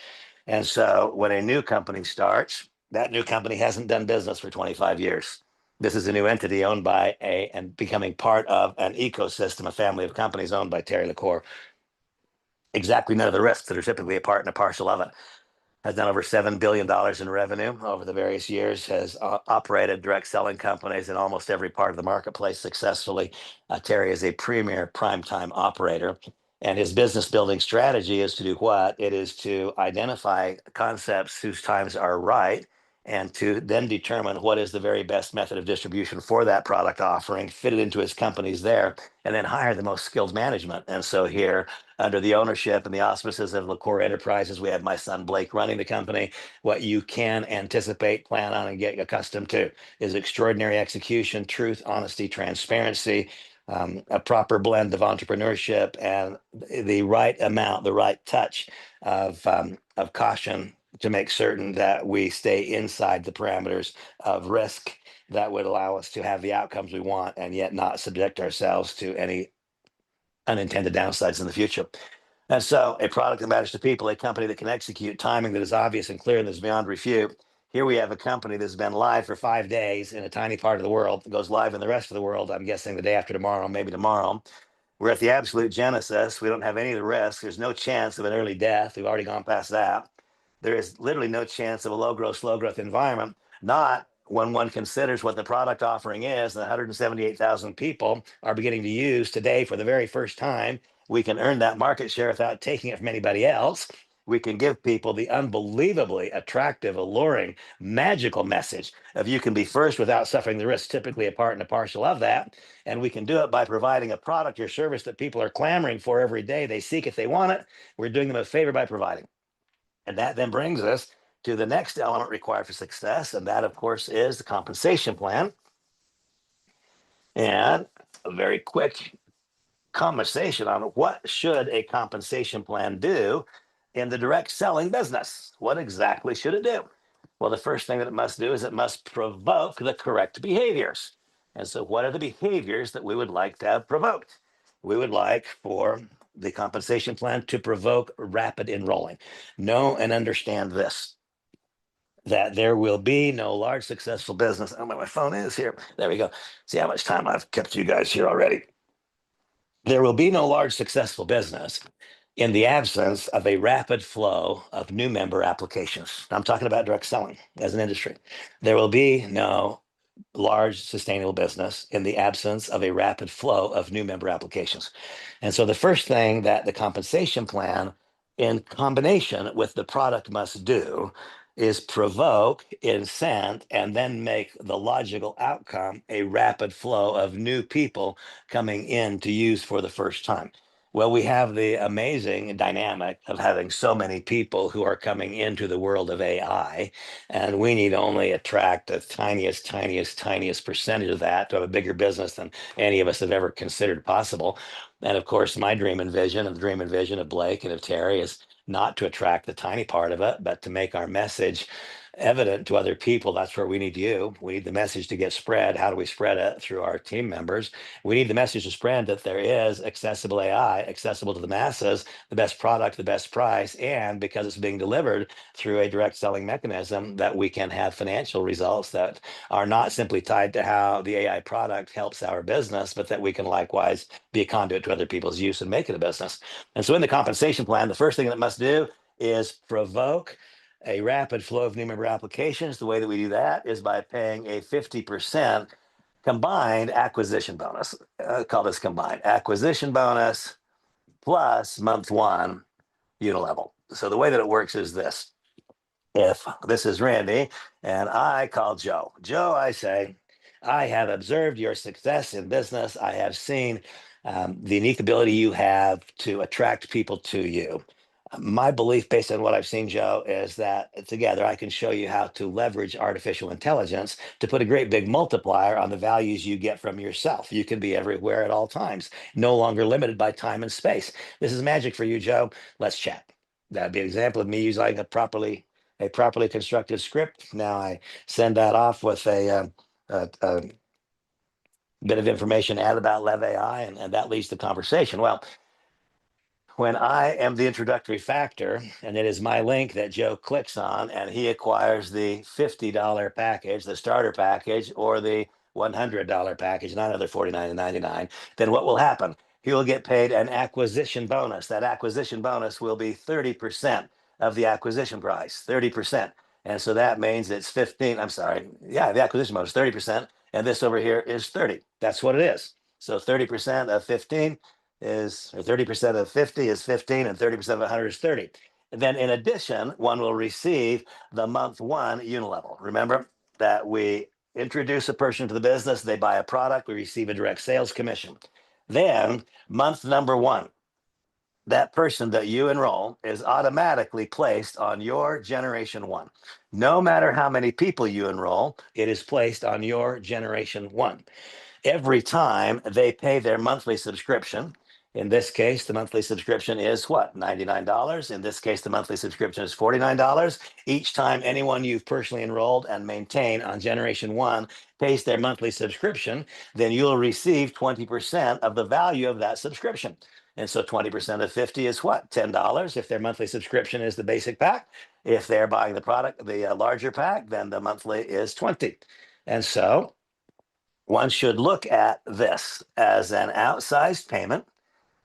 And so when a new company starts, that new company hasn't done business for 25 years. This is a new entity owned by and becoming part of an ecosystem, a family of companies owned by Terry LaCour. Exactly none of the risks that are typically a part and a parcel of it. Has done over $7 billion in revenue over the various years, has operated direct selling companies in almost every part of the marketplace successfully. Terry is a premier primetime operator. And his business building strategy is to do what? It is to identify concepts whose times are right and to then determine what is the very best method of distribution for that product offering, fit it into his companies there, and then hire the most skilled management. And so here, under the ownership and the auspices of LaCour Enterprises, we have my son Blake running the company. What you can anticipate, plan on, and get accustomed to is extraordinary execution, truth, honesty, transparency, a proper blend of entrepreneurship, and the right amount, the right touch of caution to make certain that we stay inside the parameters of risk that would allow us to have the outcomes we want and yet not subject ourselves to any unintended downsides in the future. And so a product that matters to people, a company that can execute, timing that is obvious and clear and that's beyond refute. Here we have a company that's been live for 5 days in a tiny part of the world. It goes live in the rest of the world, I'm guessing the day after tomorrow, maybe tomorrow. We're at the absolute genesis. We don't have any of the risks. There's no chance of an early death. We've already gone past that. There is literally no chance of a low growth, slow growth environment, not when one considers what the product offering is. The 178,000 people are beginning to use today for the very first time. We can earn that market share without taking it from anybody else. We can give people the unbelievably attractive, alluring, magical message of you can be first without suffering the risk, typically a part and a partial of that. And we can do it by providing a product or service that people are clamoring for every day. They seek it, they want it. We're doing them a favor by providing. And that then brings us to the next element required for success. And that, of course, is the compensation plan. And a very quick conversation on what should a compensation plan do in the direct selling business. What exactly should it do? Well, the first thing that it must do is it must provoke the correct behaviors. And so, what are the behaviors that we would like to have provoked? We would like for the compensation plan to provoke rapid enrolling. Know and understand this, that there will be no large successful business. I don't know where my phone is here. There we go. See how much time I've kept you guys here already. There will be no large successful business in the absence of a rapid flow of new member applications. I'm talking about direct selling as an industry. There will be no large sustainable business in the absence of a rapid flow of new member applications. And so the first thing that the compensation plan in combination with the product must do is provoke, incent, and then make the logical outcome a rapid flow of new people coming in to use for the first time. Well, we have the amazing dynamic of having so many people who are coming into the world of AI, and we need only attract the tiniest percentage of that to have a bigger business than any of us have ever considered possible. And of course, my dream and vision, and the dream and vision of Blake and of Terry, is not to attract the tiny part of it, but to make our message evident to other people. That's where we need you. We need the message to get spread. How do we spread it? Through our team members. We need the message to spread that there is accessible AI, accessible to the masses, the best product, the best price, and because it's being delivered through a direct selling mechanism, that we can have financial results that are not simply tied to how the AI product helps our business, but that we can likewise be a conduit to other people's use and make it a business. And so in the compensation plan, the first thing that it must do is provoke a rapid flow of new member applications. The way that we do that is by paying a 50% combined acquisition bonus. Call this combined acquisition bonus plus month one unilevel. So the way that it works is this. If this is Randy and I call Joe, Joe, I say, I have observed your success in business. I have seen the unique ability you have to attract people to you. My belief, based on what I've seen, Joe, is that together I can show you how to leverage artificial intelligence to put a great big multiplier on the values you get from yourself. You can be everywhere at all times, no longer limited by time and space. This is magic for you, Joe. Let's chat. That'd be an example of me using a properly constructed script. Now I send that off with a bit of information add about Lev AI, and that leads to conversation. Well, when I am the introductory factor, and it is my link that Joe clicks on, and he acquires the $50 package, the starter package, or the $100 package, not another $49.99, then what will happen? He will get paid an acquisition bonus. That acquisition bonus will be 30% of the acquisition price, 30%. And so that means it's 15. I'm sorry. Yeah, the acquisition bonus, 30%. And this over here is 30. That's what it is. So 30% of 15 is, or 30% of 50 is 15, and 30% of 100 is 30. And then in addition, one will receive the month one unilevel. Remember that we introduce a person to the business, they buy a product, we receive a direct sales commission. Then month number one, that person that you enroll is automatically placed on your generation one. No matter how many people you enroll, it is placed on your generation one. Every time they pay their monthly subscription, in this case, the monthly subscription is what? $99. In this case, the monthly subscription is $49. Each time anyone you've personally enrolled and maintain on Generation 1 pays their monthly subscription, then you'll receive 20% of the value of that subscription. And so 20% of 50 is what? $10 if their monthly subscription is the basic pack. If they're buying the product, the larger pack, then the monthly is 20. And so one should look at this as an outsized payment,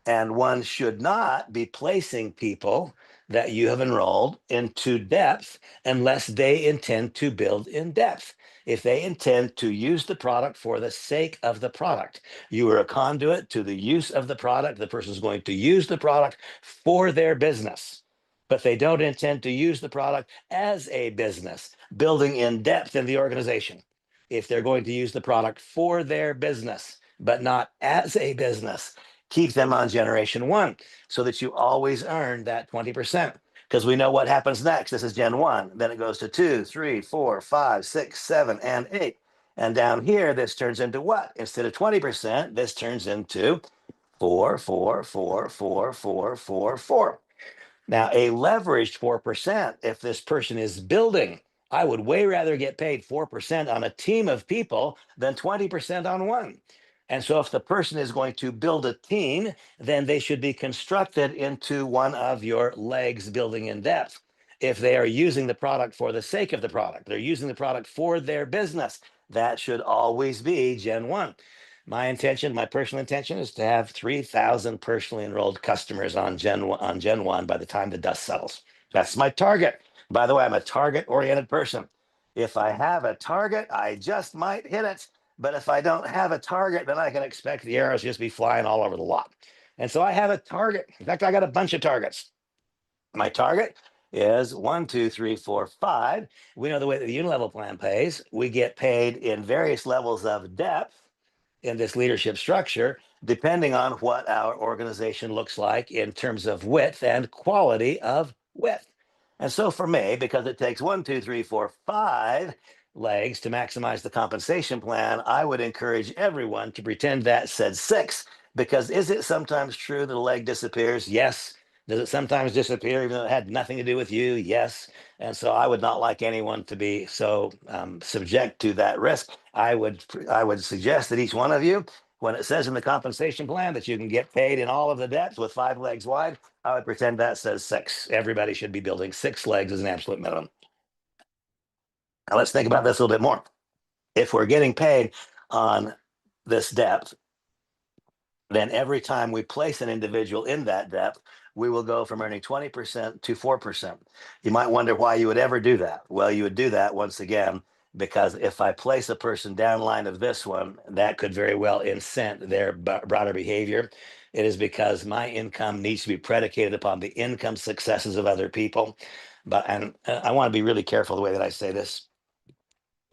and one should not be placing people that you have enrolled into depth unless they intend to build in depth. If they intend to use the product for the sake of the product, you are a conduit to the use of the product. The person is going to use the product for their business, but they don't intend to use the product as a business, building in depth in the organization. If they're going to use the product for their business, but not as a business, keep them on generation one so that you always earn that 20%. Because we know what happens next. This is Gen 1. Then it goes to 2, 3, 4, 5, 6, 7, and 8. And down here, this turns into what? Instead of 20%, this turns into 4, 4, 4, 4, 4, 4, 4. Now, a leveraged 4%, if this person is building, I would way rather get paid 4% on a team of people than 20% on one. And so, if the person is going to build a team, then they should be constructed into one of your legs building in depth. If they are using the product for the sake of the product, they're using the product for their business, that should always be Gen 1. My intention, my personal intention, is to have 3,000 personally enrolled customers on Gen 1 by the time the dust settles. That's my target. By the way, I'm a target-oriented person. If I have a target, I just might hit it. But if I don't have a target, then I can expect the arrows just be flying all over the lot. And so I have a target. In fact, I got a bunch of targets. My target is 1, 2, 3, 4, 5. We know the way that the unilevel plan pays. We get paid in various levels of depth in this leadership structure, depending on what our organization looks like in terms of width and quality of width. And so for me, because it takes 1, 2, 3, 4, 5 legs to maximize the compensation plan, I would encourage everyone to pretend that said 6. Because is it sometimes true that a leg disappears? Yes. Does it sometimes disappear even though it had nothing to do with you? Yes. And so I would not like anyone to be so subject to that risk. I would suggest that each one of you, when it says in the compensation plan that you can get paid in all of the depths with 5 legs wide, I would pretend that says 6. Everybody should be building 6 legs as an absolute minimum. Now let's think about this a little bit more. If we're getting paid on this depth, then every time we place an individual in that depth, we will go from earning 20% to 4%. You might wonder why you would ever do that. Well, you would do that once again, because if I place a person downline of this one, that could very well incent their broader behavior. It is because my income needs to be predicated upon the income successes of other people. And I want to be really careful the way that I say this,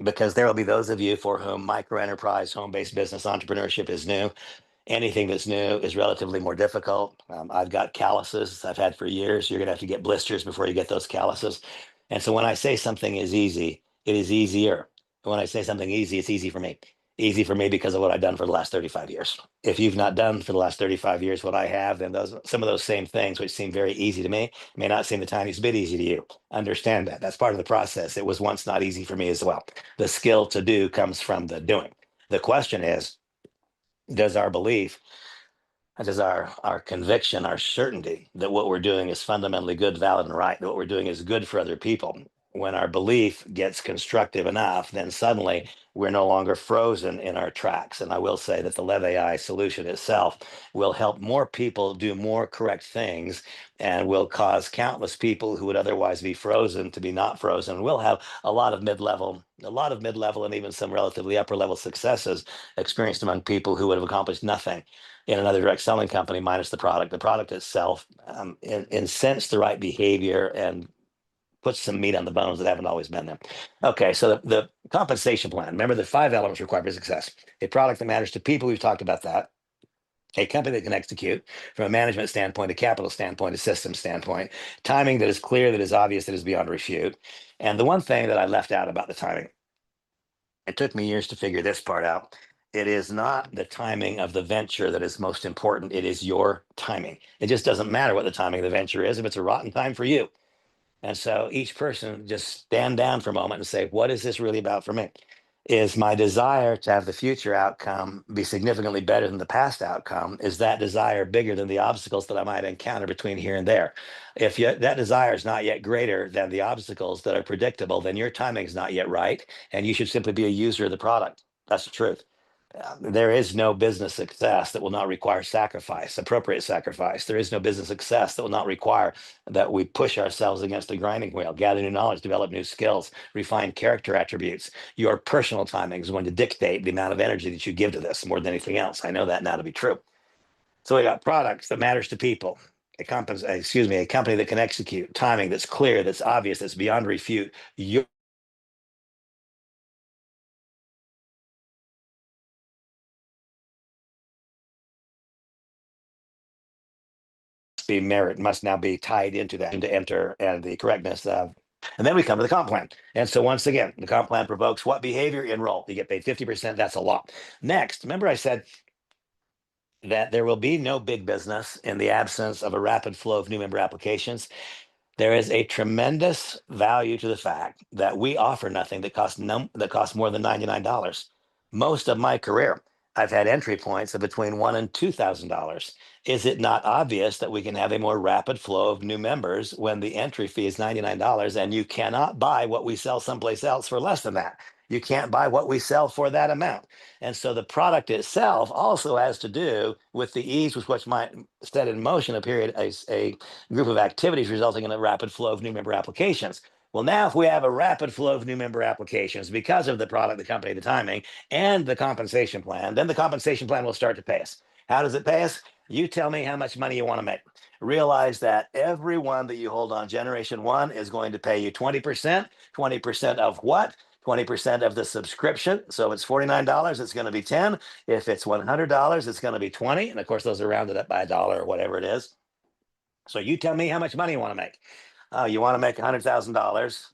because there will be those of you for whom micro enterprise, home-based business entrepreneurship is new. Anything that's new is relatively more difficult. I've got calluses I've had for years. You're going to have to get blisters before you get those calluses. And so when I say something is easy, it is easier. And when I say something easy, it's easy for me. Easy for me because of what I've done for the last 35 years. If you've not done for the last 35 years what I have, then some of those same things, which seem very easy to me, may not seem the tiniest bit easy to you. Understand that. That's part of the process. It was once not easy for me as well. The skill to do comes from the doing. The question is, does our belief, does our conviction, our certainty that what we're doing is fundamentally good, valid, and right, that what we're doing is good for other people, when our belief gets constructive enough, then suddenly we're no longer frozen in our tracks. And I will say that the Lev AI solution itself will help more people do more correct things, and will cause countless people who would otherwise be frozen to be not frozen. We'll have a lot of mid-level, and even some relatively upper-level successes experienced among people who would have accomplished nothing in another direct selling company minus the product. The product itself incents the right behavior and puts some meat on the bones that haven't always been there. Okay, so the compensation plan. Remember the 5 elements required for success. A product that matters to people, we've talked about that. A company that can execute from a management standpoint, a capital standpoint, a system standpoint, timing that is clear, that is obvious, that is beyond refute. And the one thing that I left out about the timing, it took me years to figure this part out. It is not the timing of the venture that is most important. It is your timing. It just doesn't matter what the timing of the venture is if it's a rotten time for you. And so each person just stand down for a moment and say, what is this really about for me? Is my desire to have the future outcome be significantly better than the past outcome? Is that desire bigger than the obstacles that I might encounter between here and there? If that desire is not yet greater than the obstacles that are predictable, then your timing is not yet right, and you should simply be a user of the product. That's the truth. There is no business success that will not require sacrifice, appropriate sacrifice. There is no business success that will not require that we push ourselves against the grinding wheel, gather new knowledge, develop new skills, refine character attributes. Your personal timing is going to dictate the amount of energy that you give to this more than anything else. I know that now to be true. So we got products that matters to people, a company that can execute, timing that's clear, that's obvious, that's beyond refute. Your be merit must now be tied into that to enter and the correctness of. And then we come to the comp plan. And so once again, the comp plan provokes what behavior? Enroll. You get paid 50%. That's a lot. Next, remember I said that there will be no big business in the absence of a rapid flow of new member applications. There is a tremendous value to the fact that we offer nothing that costs more than $99. Most of my career, I've had entry points of between $1,000 and $2,000. Is it not obvious that we can have a more rapid flow of new members when the entry fee is $99 and you cannot buy what we sell someplace else for less than that? You can't buy what we sell for that amount. And so the product itself also has to do with the ease with which might set in motion a group of activities resulting in a rapid flow of new member applications. Well, now if we have a rapid flow of new member applications because of the product, the company, the timing, and the compensation plan, then the compensation plan will start to pay us. How does it pay us? You tell me how much money you want to make. Realize that everyone that you hold on generation one is going to pay you 20%. 20% of what? 20% of the subscription. So if it's $49, it's going to be 10. If it's $100, it's going to be 20. And of course, those are rounded up by a dollar or whatever it is. So you tell me how much money you want to make. You want to make $100,000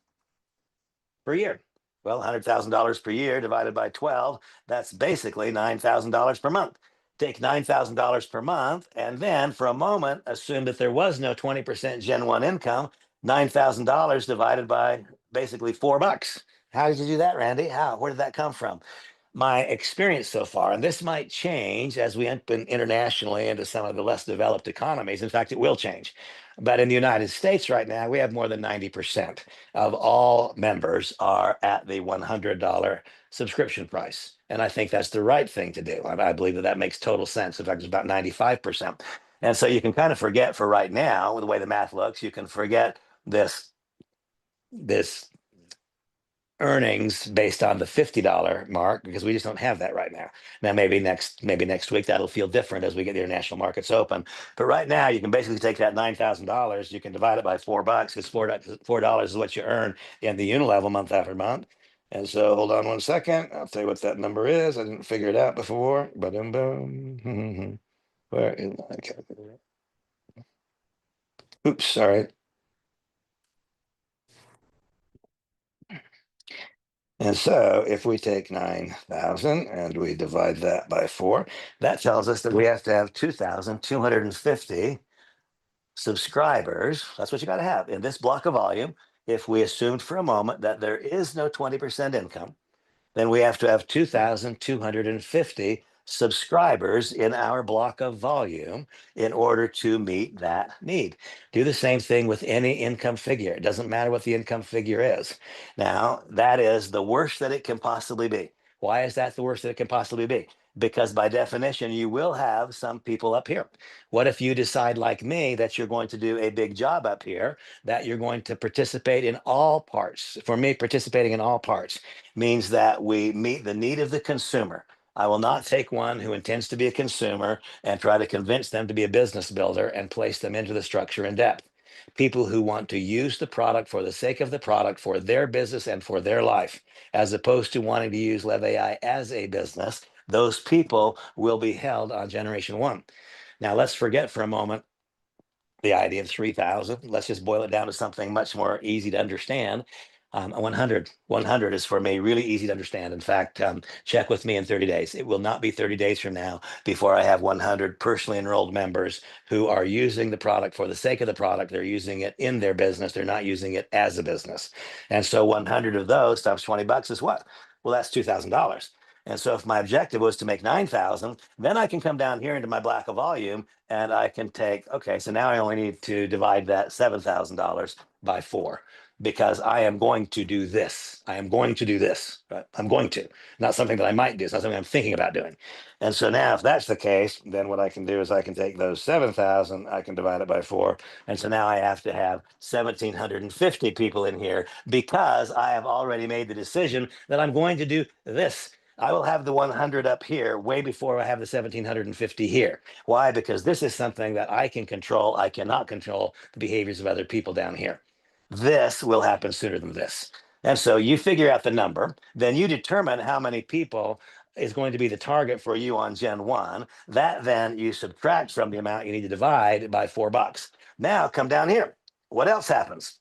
per year. Well, $100,000 per year divided by 12, that's basically $9,000 per month. Take $9,000 per month, and then for a moment, assume that there was no 20% Gen 1 income, $9,000 divided by basically $4. How did you do that, Randy? How? Where did that come from? My experience so far, and this might change as we open internationally into some of the less developed economies. In fact, it will change. But in the United States right now, we have more than 90% of all members are at the $100 subscription price. And I think that's the right thing to do. I believe that that makes total sense. In fact, it's about 95%. And so you can kind of forget for right now, with the way the math looks, you can forget this earnings based on the $50 mark because we just don't have that right now. Now maybe next week that'll feel different as we get the international markets open. But right now you can basically take that $9,000, you can divide it by $4 because $4 is what you earn in the unilevel month after month. And so hold on one second. I'll tell you what that number is. I didn't figure it out before. Boom boom. Where is my calculator? Oops, sorry. And so if we take 9,000 and we divide that by 4, that tells us that we have to have 2,250 subscribers. That's what you got to have in this block of volume. If we assumed for a moment that there is no 20% income, then we have to have 2,250 subscribers in our block of volume in order to meet that need. Do the same thing with any income figure. It doesn't matter what the income figure is. Now, that is the worst that it can possibly be. Why is that the worst that it can possibly be? Because by definition, you will have some people up here. What if you decide, like me, that you're going to do a big job up here, that you're going to participate in all parts? For me, participating in all parts means that we meet the need of the consumer. I will not take one who intends to be a consumer and try to convince them to be a business builder and place them into the structure in depth. People who want to use the product for the sake of the product for their business and for their life, as opposed to wanting to use Lev AI as a business, those people will be held on generation one. Now, let's forget for a moment the idea of 3,000. Let's just boil it down to something much more easy to understand. 100 is for me really easy to understand. In fact, check with me in 30 days. It will not be 30 days from now before I have 100 personally enrolled members who are using the product for the sake of the product. They're using it in their business. They're not using it as a business. And so 100 of those times $20 is what? Well, that's $2,000. And so if my objective was to make 9,000, then I can come down here into my block of volume and I can take, okay, so now I only need to divide that $7,000 by 4 because I am going to do this. I am going to do this. Right? I'm going to, not something that I might do. It's not something I'm thinking about doing. And so now if that's the case, then what I can do is I can take those 7,000, I can divide it by 4. And so now I have to have 1,750 people in here because I have already made the decision that I'm going to do this. I will have the 100 up here way before I have the 1,750 here. Why? Because this is something that I can control. I cannot control the behaviors of other people down here. This will happen sooner than this. And so you figure out the number, then you determine how many people is going to be the target for you on Gen 1. That then you subtract from the amount you need to divide by $4. Now come down here. What else happens?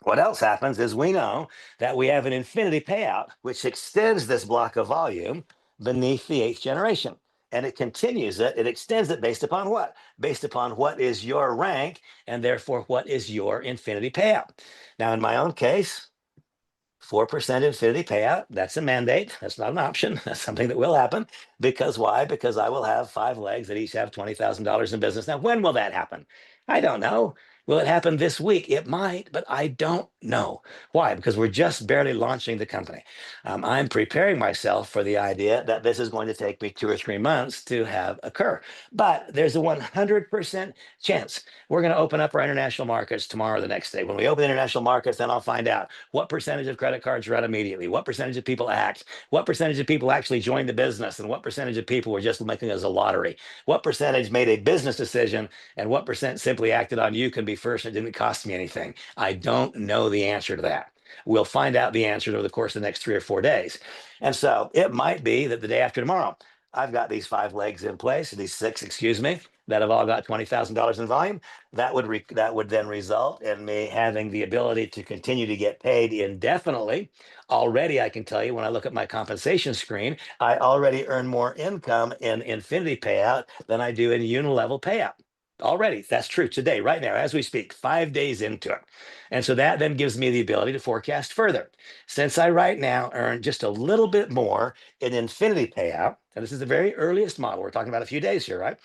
What else happens is we know that we have an infinity payout, which extends this block of volume beneath the 8th generation. And it continues it, it extends it based upon what? Based upon what is your rank, and therefore what is your infinity payout. Now, in my own case, 4% infinity payout, that's a mandate. That's not an option. That's something that will happen. Because why? Because I will have 5 legs that each have $20,000 in business. Now, when will that happen? I don't know. Will it happen this week? It might, but I don't know. Why? Because we're just barely launching the company. I'm preparing myself for the idea that this is going to take me 2 or 3 months to have occur. But there's a 100% chance. We're going to open up our international markets tomorrow or the next day. When we open the international markets, then I'll find out what percentage of credit cards run immediately, what percentage of people act, what percentage of people actually join the business, and what percentage of people were just making it as a lottery, what percentage made a business decision, and what percent simply acted on you can be first and it didn't cost me anything. I don't know the answer to that. We'll find out the answer over the course of the next 3 or 4 days. And so it might be that the day after tomorrow, I've got these 5 legs in place, these 6, excuse me, that have all got $20,000 in volume. That would then result in me having the ability to continue to get paid indefinitely. Already, I can tell you when I look at my compensation screen, I already earn more income in infinity payout than I do in unilevel payout. Already, that's true today, right now, as we speak, 5 days into it. And so that then gives me the ability to forecast further. Since I right now earn just a little bit more in infinity payout, and this is the very earliest model, we're talking about a few days here, right?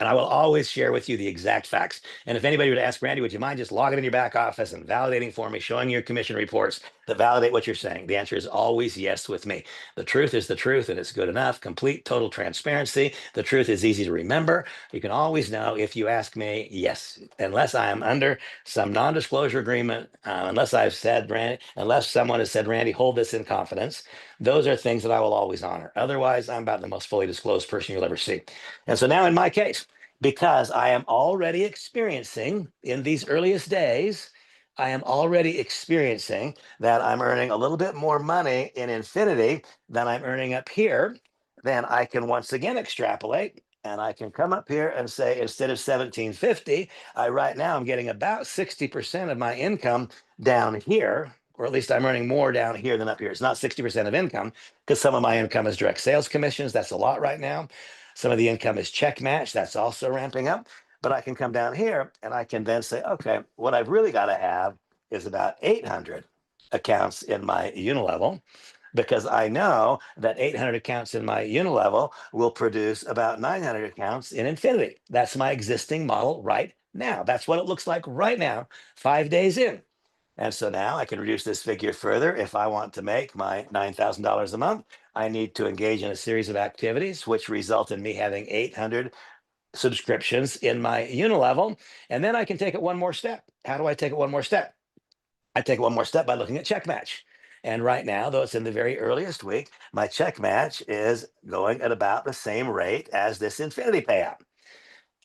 And I will always share with you the exact facts. And if anybody would ask, Randy, would you mind just logging in your back office and validating for me, showing your commission reports that validate what you're saying? The answer is always yes with me. The truth is the truth, and it's good enough. Complete, total transparency. The truth is easy to remember. You can always know if you ask me, yes, unless I am under some non-disclosure agreement, unless I've said, Randy, unless someone has said, Randy, hold this in confidence. Those are things that I will always honor. Otherwise, I'm about the most fully disclosed person you'll ever see. And so now in my case, because I am already experiencing in these earliest days, I am already experiencing that I'm earning a little bit more money in infinity than I'm earning up here. Then I can once again extrapolate and I can come up here and say, instead of 1750, I right now I'm getting about 60% of my income down here, or at least I'm earning more down here than up here. It's not 60% of income because some of my income is direct sales commissions. That's a lot right now. Some of the income is check match. That's also ramping up. But I can come down here and I can then say, okay, what I've really got to have is about 800 accounts in my unilevel, because I know that 800 accounts in my unilevel will produce about 900 accounts in infinity. That's my existing model right now. That's what it looks like right now, 5 days in. And so now I can reduce this figure further. If I want to make my $9,000 a month, I need to engage in a series of activities, which result in me having 800 subscriptions in my unilevel. And then I can take it one more step. How do I take it one more step? I take it one more step by looking at check match. And right now, though it's in the very earliest week, my check match is going at about the same rate as this infinity payout.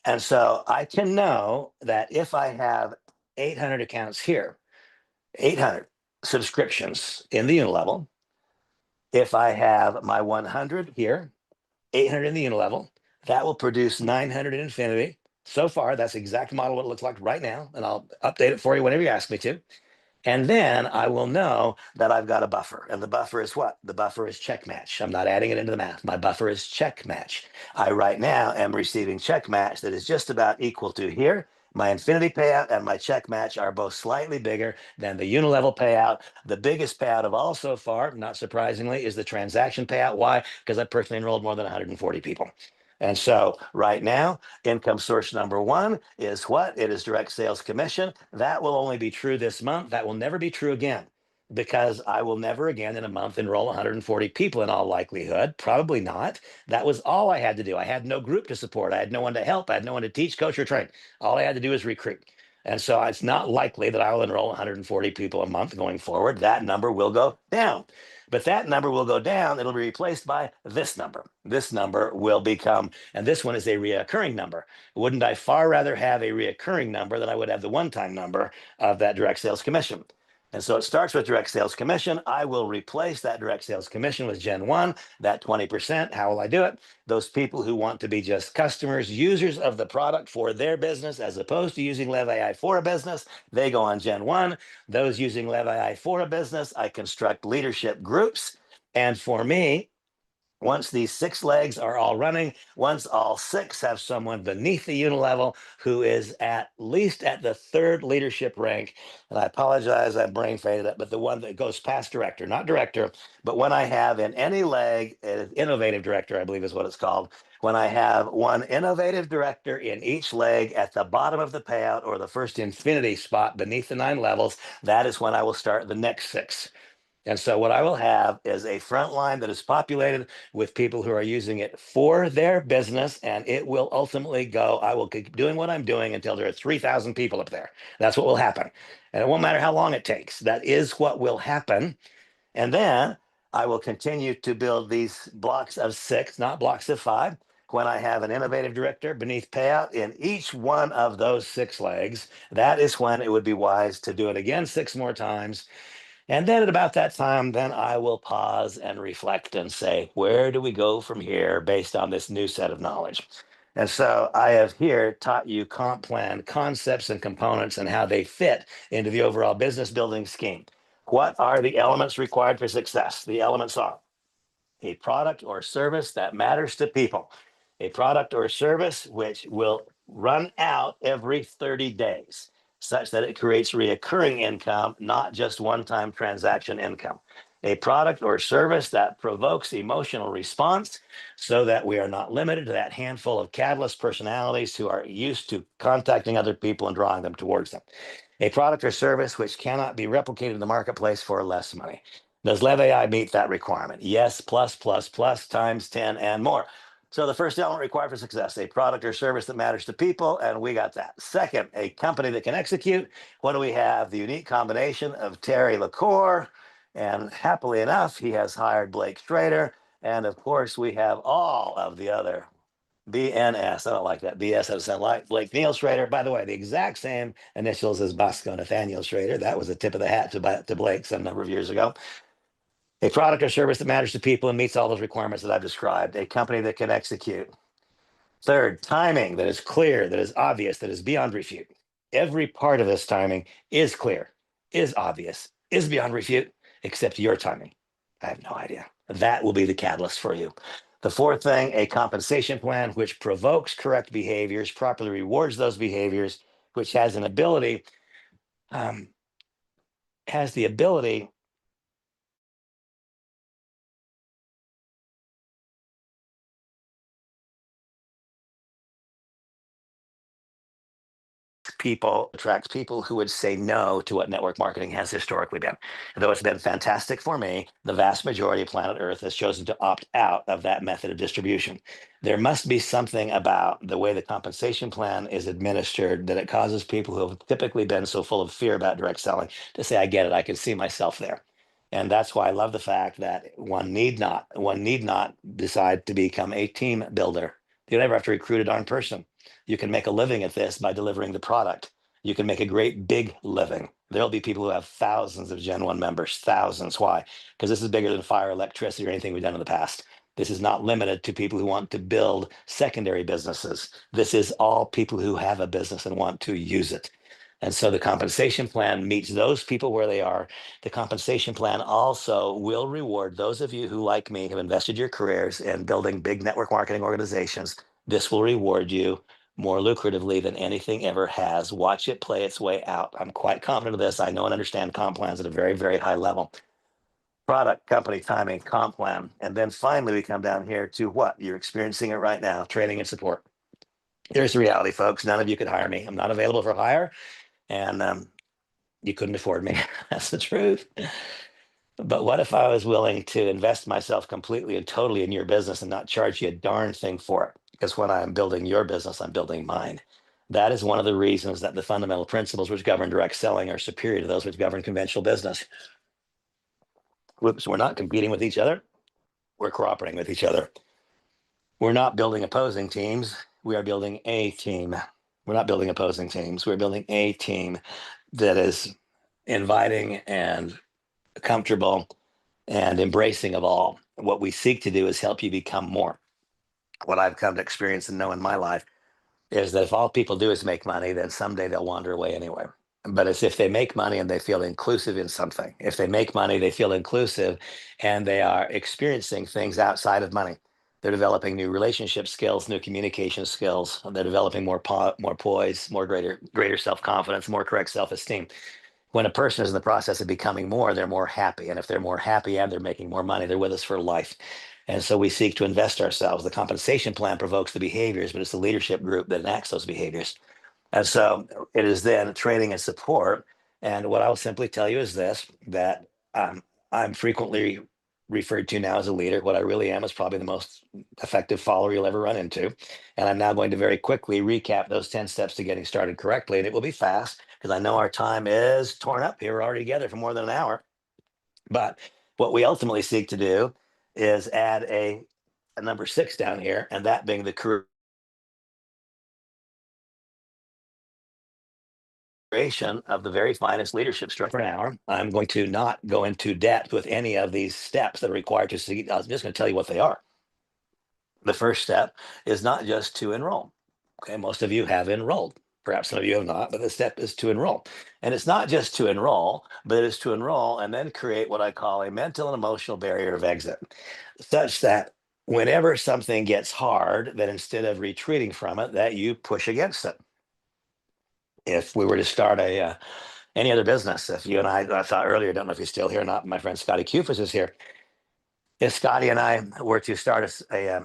And so I can know that if I have 800 accounts here, 800 subscriptions in the unilevel. If I have my 100 here, 800 in the unilevel, that will produce 900 in infinity. So far, that's the exact model what it looks like right now. And I'll update it for you whenever you ask me to. And then I will know that I've got a buffer. And the buffer is what? The buffer is check match. I'm not adding it into the math. My buffer is check match. I right now am receiving check match that is just about equal to here. My infinity payout and my check match are both slightly bigger than the unilevel payout. The biggest payout of all so far, not surprisingly, is the transaction payout. Why? Because I personally enrolled more than 140 people. And so right now, income source number one is what? It is direct sales commission. That will only be true this month. That will never be true again because I will never again in a month enroll 140 people in all likelihood. Probably not. That was all I had to do. I had no group to support. I had no one to help. I had no one to teach, coach, or train. All I had to do is recruit. And so it's not likely that I will enroll 140 people a month going forward. That number will go down. But that number will go down. It'll be replaced by this number. This number will become, and this one is a reoccurring number. Wouldn't I far rather have a reoccurring number than I would have the one-time number of that direct sales commission? And so it starts with direct sales commission. I will replace that direct sales commission with Gen 1, that 20%. How will I do it? Those people who want to be just customers, users of the product for their business, as opposed to using Lev AI for a business, they go on Gen 1. Those using Lev AI for a business, I construct leadership groups. And for me, once these six legs are all running, once all six have someone beneath the unilevel who is at least at the third leadership rank, and I apologize, I'm brain faded up, but the one that goes past director, not director, but when I have in any leg, innovative director, I believe is what it's called, when I have one innovative director in each leg at the bottom of the payout or the first infinity spot beneath the 9 levels, that is when I will start the next six. And so what I will have is a front line that is populated with people who are using it for their business, and it will ultimately go. I will keep doing what I'm doing until there are 3,000 people up there. That's what will happen. And it won't matter how long it takes. That is what will happen. And then I will continue to build these blocks of six, not blocks of five. When I have an innovative director beneath payout in each one of those six legs, that is when it would be wise to do it again 6 more times, and then at about that time, then I will pause and reflect and say, where do we go from here based on this new set of knowledge? And so I have here taught you comp plan concepts and components and how they fit into the overall business building scheme. What are the elements required for success? The elements are a product or service that matters to people, a product or service which will run out every 30 days, such that it creates reoccurring income, not just one-time transaction income. A product or service that provokes emotional response so that we are not limited to that handful of catalyst personalities who are used to contacting other people and drawing them towards them. A product or service which cannot be replicated in the marketplace for less money. Does Lev AI meet that requirement? Yes, plus, plus, plus, times 10 and more. So the first element required for success, a product or service that matters to people, and we got that. Second, a company that can execute. What do we have? The unique combination of Terry LaCour, and happily enough, he has hired Blake Schrader, and of course, we have all of the other BNS. I don't like that. BS doesn't sound like Blake Neil Schrader. By the way, the exact same initials as Bosco Nathaniel Schrader. That was a tip of the hat to Blake some number of years ago. A product or service that matters to people and meets all those requirements that I've described. A company that can execute. Third, timing that is clear, that is obvious, that is beyond refute. Every part of this timing is clear, is obvious, is beyond refute, except your timing. I have no idea. That will be the catalyst for you. The fourth thing, a compensation plan which provokes correct behaviors, properly rewards those behaviors, which has an ability, has the ability people, attracts people who would say no to what network marketing has historically been. Though it's been fantastic for me, the vast majority of planet Earth has chosen to opt out of that method of distribution. There must be something about the way the compensation plan is administered that it causes people who have typically been so full of fear about direct selling to say, I get it, I can see myself there. And that's why I love the fact that one need not decide to become a team builder. You never have to recruit a darn person. You can make a living at this by delivering the product. You can make a great big living. There'll be people who have thousands of Gen 1 members, thousands. Why? Because this is bigger than fire, electricity, or anything we've done in the past. This is not limited to people who want to build secondary businesses. This is all people who have a business and want to use it. And so the compensation plan meets those people where they are. The compensation plan also will reward those of you who, like me, have invested your careers in building big network marketing organizations. This will reward you more lucratively than anything ever has. Watch it play its way out. I'm quite confident of this. I know and understand comp plans at a very, very high level. Product, company, timing, comp plan. And then finally, we come down here to what? You're experiencing it right now, training and support. Here's the reality, folks. None of you could hire me. I'm not available for hire, and you couldn't afford me. That's the truth. But what if I was willing to invest myself completely and totally in your business and not charge you a darn thing for it? Because when I'm building your business, I'm building mine. That is one of the reasons that the fundamental principles which govern direct selling are superior to those which govern conventional business. Whoops, we're not competing with each other. We're cooperating with each other. We're not building opposing teams. We are building a team. We're not building opposing teams. We're building a team that is inviting and comfortable and embracing of all. What we seek to do is help you become more. What I've come to experience and know in my life is that if all people do is make money, then someday they'll wander away anyway. But it's if they make money and they feel inclusive in something. If they make money, they feel inclusive and they are experiencing things outside of money. They're developing new relationship skills, new communication skills. They're developing more poise, more greater self-confidence, more correct self-esteem. When a person is in the process of becoming more, they're more happy. And if they're more happy and they're making more money, they're with us for life. And so we seek to invest ourselves. The compensation plan provokes the behaviors, but it's the leadership group that enacts those behaviors. And so it is then training and support. And what I'll simply tell you is this, that I'm frequently referred to now as a leader. What I really am is probably the most effective follower you'll ever run into. And I'm now going to very quickly recap those 10 steps to getting started correctly. And it will be fast because I know our time is torn up here. We're already together for more than an hour. But what we ultimately seek to do is add a number 6 down here, and that being the creation of the very finest leadership structure. For an hour, I'm going to not go into depth with any of these steps that are required to see. I'm just going to tell you what they are. The first step is not just to enroll. Okay, most of you have enrolled. Perhaps some of you have not, but the step is to enroll. And it's not just to enroll, but it is to enroll and then create what I call a mental and emotional barrier of exit, such that whenever something gets hard, that instead of retreating from it, that you push against it. If we were to start any other business, if you and I thought earlier, don't know if you're still here or not, my friend Scotty Kufis is here. If Scotty and I were to start a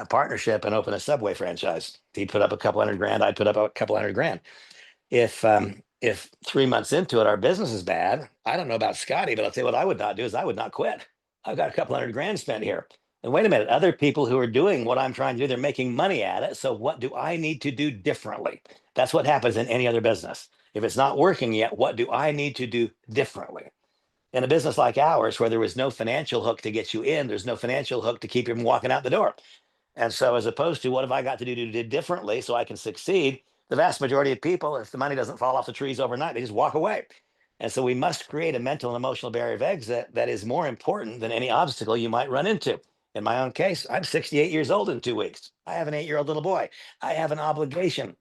partnership and open a Subway franchise, he'd put up a couple hundred grand, I'd put up a couple hundred grand. If 3 months into it, our business is bad, I don't know about Scotty, but I'll tell you what I would not do is I would not quit. I've got a couple hundred grand spent here. And wait a minute, other people who are doing what I'm trying to do, they're making money at it. So what do I need to do differently? That's what happens in any other business. If it's not working yet, what do I need to do differently? In a business like ours, where there was no financial hook to get you in, there's no financial hook to keep you from walking out the door. And so, as opposed to what have I got to do differently so I can succeed, the vast majority of people, if the money doesn't fall off the trees overnight, they just walk away. And so, we must create a mental and emotional barrier of exit that is more important than any obstacle you might run into. In my own case, I'm 68 years old in 2 weeks. I have an 8-year-old little boy. I have an obligation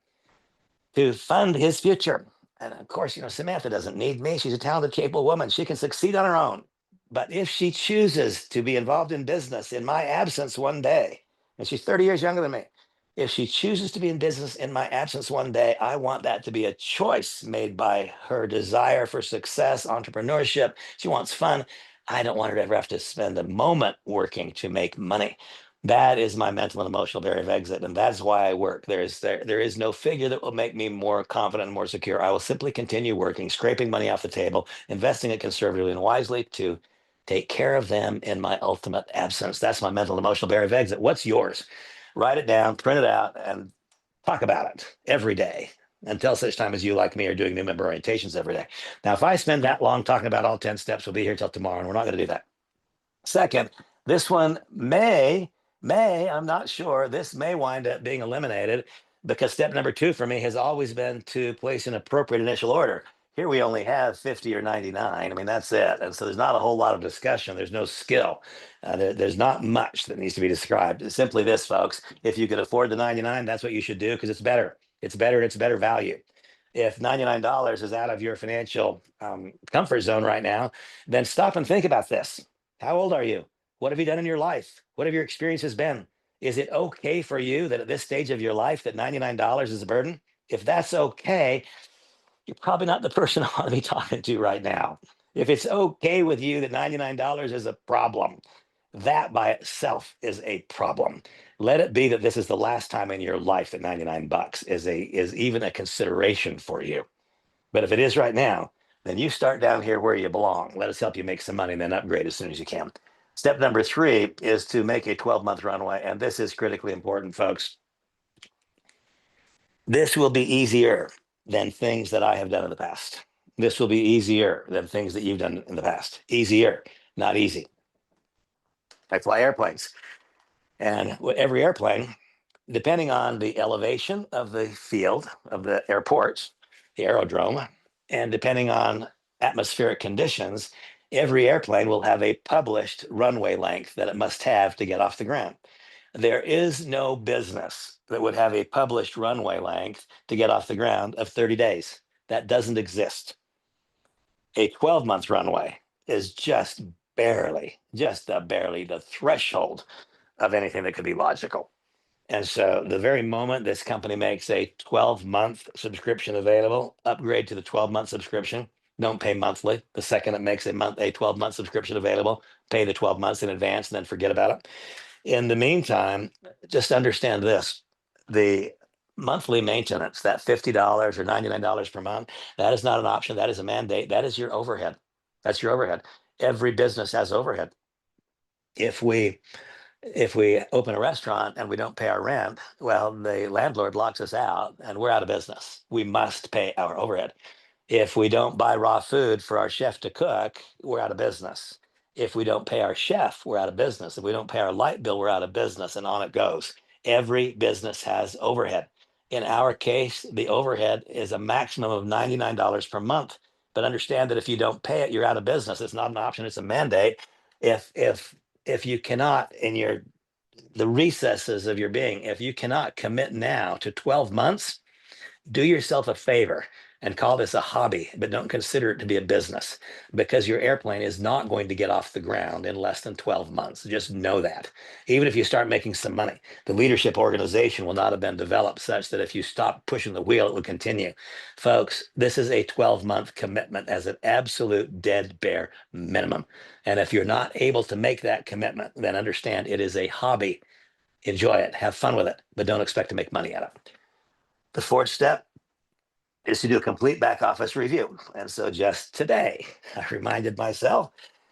to fund his future. And of course, Samantha doesn't need me. She's a talented, capable woman. She can succeed on her own. But if she chooses to be involved in business in my absence one day, and she's 30 years younger than me, if she chooses to be in business in my absence one day, I want that to be a choice made by her desire for success, entrepreneurship. She wants fun. I don't want her to ever have to spend a moment working to make money. That is my mental and emotional barrier of exit, and that's why I work. There is no figure that will make me more confident and more secure. I will simply continue working, scraping money off the table, investing it conservatively and wisely to take care of them in my ultimate absence. That's my mental and emotional barrier of exit. What's yours? Write it down, print it out, and talk about it every day until such time as you, like me, are doing new member orientations every day. Now, if I spend that long talking about all 10 steps, we'll be here till tomorrow, and we're not going to do that. Second, this one I'm not sure, this may wind up being eliminated because step number 2 for me has always been to place an appropriate initial order. Here we only have 50 or 99. I mean, that's it. And so there's not a whole lot of discussion. There's no skill. There's not much that needs to be described. It's simply this, folks. If you could afford the 99, that's what you should do because it's better. It's better and it's better value. If $99 is out of your financial comfort zone right now, then stop and think about this. How old are you? What have you done in your life? What have your experiences been? Is it okay for you that at this stage of your life that $99 is a burden? If that's okay, you're probably not the person I want to be talking to right now. If it's okay with you that $99 is a problem, that by itself is a problem. Let it be that this is the last time in your life that 99 bucks is even a consideration for you. But if it is right now, then you start down here where you belong. Let us help you make some money and then upgrade as soon as you can. Step number 3 is to make a 12-month runway. And this is critically important, folks. This will be easier than things that I have done in the past. This will be easier than things that you've done in the past. Easier, not easy. I fly airplanes. And with every airplane, depending on the elevation of the field of the airport, the aerodrome, and depending on atmospheric conditions, every airplane will have a published runway length that it must have to get off the ground. There is no business that would have a published runway length to get off the ground of 30 days. That doesn't exist. A 12-month runway is just barely the threshold of anything that could be logical. And so the very moment this company makes a 12-month subscription available, upgrade to the 12-month subscription. Don't pay monthly. The second it makes a 12-month subscription available, pay the 12 months in advance and then forget about it. In the meantime, just understand this. The monthly maintenance, that $50 or $99 per month, that is not an option. That is a mandate. That is your overhead. That's your overhead. Every business has overhead. If we open a restaurant and we don't pay our rent, well, the landlord locks us out and we're out of business. We must pay our overhead. If we don't buy raw food for our chef to cook, we're out of business. If we don't pay our chef, we're out of business. If we don't pay our light bill, we're out of business, and on it goes. Every business has overhead. In our case, the overhead is a maximum of $99 per month. But understand that if you don't pay it, you're out of business. It's not an option, it's a mandate. If you cannot, in your the recesses of your being, if you cannot commit now to 12 months, do yourself a favor and call this a hobby, but don't consider it to be a business, because your airplane is not going to get off the ground in less than 12 months. Just know that. Even if you start making some money, the leadership organization will not have been developed such that if you stop pushing the wheel, it will continue. Folks, this is a 12-month commitment as an absolute dead bare minimum. And if you're not able to make that commitment, then understand it is a hobby. Enjoy it, have fun with it, but don't expect to make money out of it. The 4th step is to do a complete back office review. And so just today, I reminded myself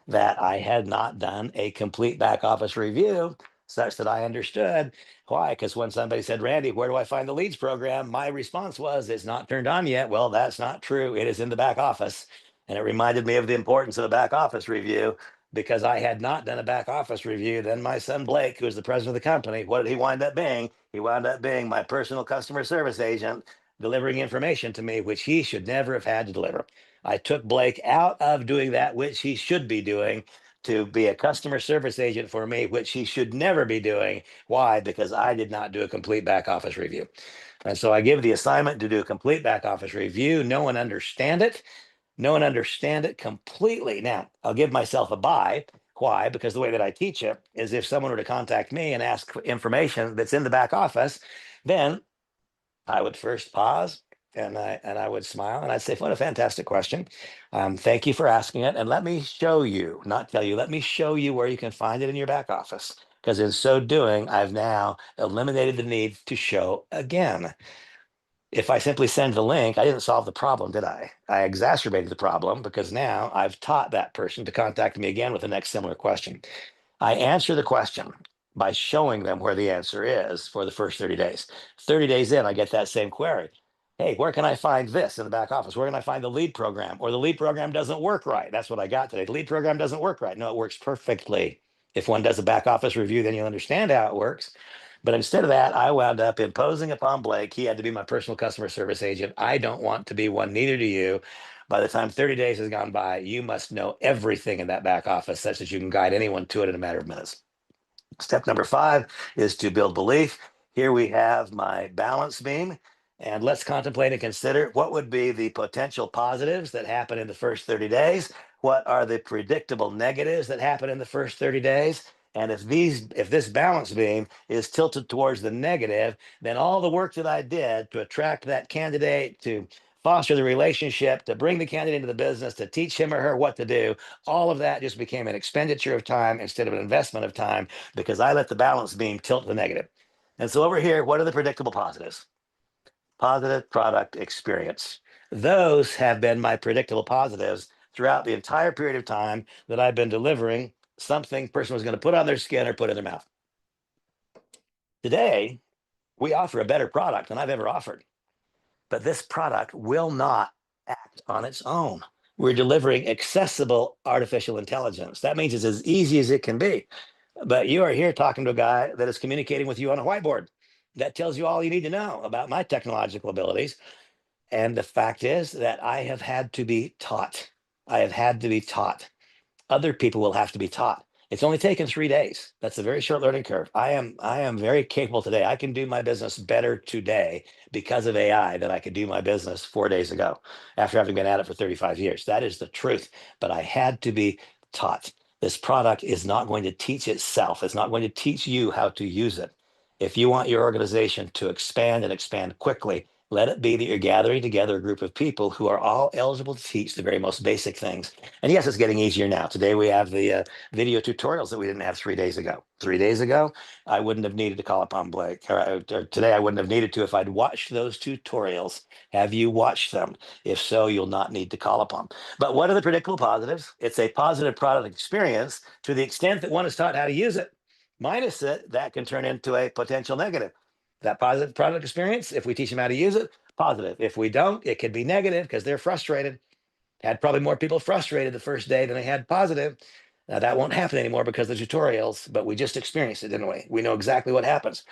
that I had not done a complete back office review such that I understood why. Because when somebody said, Randy, where do I find the leads program? My response was, it's not turned on yet. Well, that's not true. It is in the back office. And it reminded me of the importance of the back office review, because I had not done a back office review. Then my son Blake, who is the president of the company, what did he wind up being? He wound up being my personal customer service agent, delivering information to me, which he should never have had to deliver. I took Blake out of doing that, which he should be doing, to be a customer service agent for me, which he should never be doing. Why? Because I did not do a complete back office review. And so I give the assignment to do a complete back office review. No one understand it. No one understand it completely. Now, I'll give myself a buy. Why? Because the way that I teach it is, if someone were to contact me and ask for information that's in the back office, then I would first pause and I would smile and I'd say, what a fantastic question. Thank you for asking it. And let me show you, not tell you, let me show you where you can find it in your back office. Because in so doing, I've now eliminated the need to show again. If I simply send the link, I didn't solve the problem, did I? I exacerbated the problem, because now I've taught that person to contact me again with the next similar question. I answer the question by showing them where the answer is for the first 30 days. 30 days in, I get that same query. Hey, where can I find this in the back office? Where can I find the lead program? Or the lead program doesn't work right. That's what I got today. The lead program doesn't work right. No, it works perfectly. If one does a back office review, then you'll understand how it works. But instead of that, I wound up imposing upon Blake. He had to be my personal customer service agent. I don't want to be one, neither do you. By the time 30 days has gone by, you must know everything in that back office such that you can guide anyone to it in a matter of minutes. Step number 5 is to build belief. Here we have my balance beam. And let's contemplate and consider what would be the potential positives that happen in the first 30 days. What are the predictable negatives that happen in the first 30 days? And if this balance beam is tilted towards the negative, then all the work that I did to attract that candidate, to foster the relationship, to bring the candidate into the business, to teach him or her what to do, all of that just became an expenditure of time instead of an investment of time because I let the balance beam tilt to the negative. And so over here, what are the predictable positives? Positive product experience. Those have been my predictable positives throughout the entire period of time that I've been delivering something person was going to put on their skin or put in their mouth. Today, we offer a better product than I've ever offered, but this product will not act on its own. We're delivering accessible artificial intelligence. That means it's as easy as it can be. But you are here talking to a guy that is communicating with you on a whiteboard. That tells you all you need to know about my technological abilities. And the fact is that I have had to be taught. I have had to be taught. Other people will have to be taught. It's only taken 3 days. That's a very short learning curve. I am very capable today. I can do my business better today because of AI than I could do my business 4 days ago after having been at it for 35 years. That is the truth. But I had to be taught. This product is not going to teach itself. It's not going to teach you how to use it. If you want your organization to expand and expand quickly, let it be that you're gathering together a group of people who are all eligible to teach the very most basic things. And yes, it's getting easier now. Today we have the video tutorials that we didn't have 3 days ago. 3 days ago, I wouldn't have needed to call upon Blake. Or today, I wouldn't have needed to if I'd watched those tutorials. Have you watched them? If so, you'll not need to call upon. But what are the predictable positives? It's a positive product experience to the extent that one is taught how to use it. Minus it, that can turn into a potential negative. That positive product experience, if we teach them how to use it, positive. If we don't, it could be negative because they're frustrated. Had probably more people frustrated the first day than they had positive. Now that won't happen anymore because of the tutorials, but we just experienced it, didn't we? We know exactly what happens.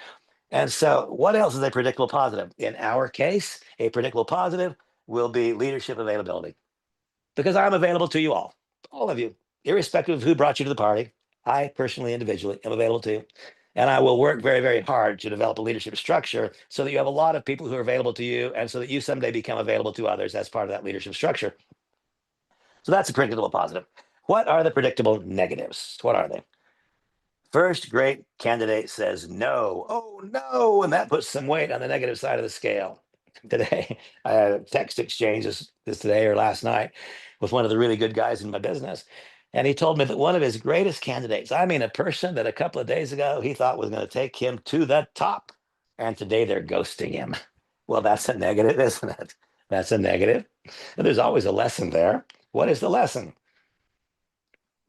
And so, what else is a predictable positive? In our case, a predictable positive will be leadership availability because I'm available to you all of you, irrespective of who brought you to the party. I personally, individually, am available to you. And I will work very, very hard to develop a leadership structure so that you have a lot of people who are available to you and so that you someday become available to others as part of that leadership structure. So that's a predictable positive. What are the predictable negatives? What are they? First great candidate says no. Oh, no. And that puts some weight on the negative side of the scale. Today, I had a text exchange this today or last night with one of the really good guys in my business. And he told me that one of his greatest candidates, I mean, a person that a couple of days ago he thought was going to take him to the top. And today they're ghosting him. Well, that's a negative, isn't it? That's a negative. And there's always a lesson there. What is the lesson?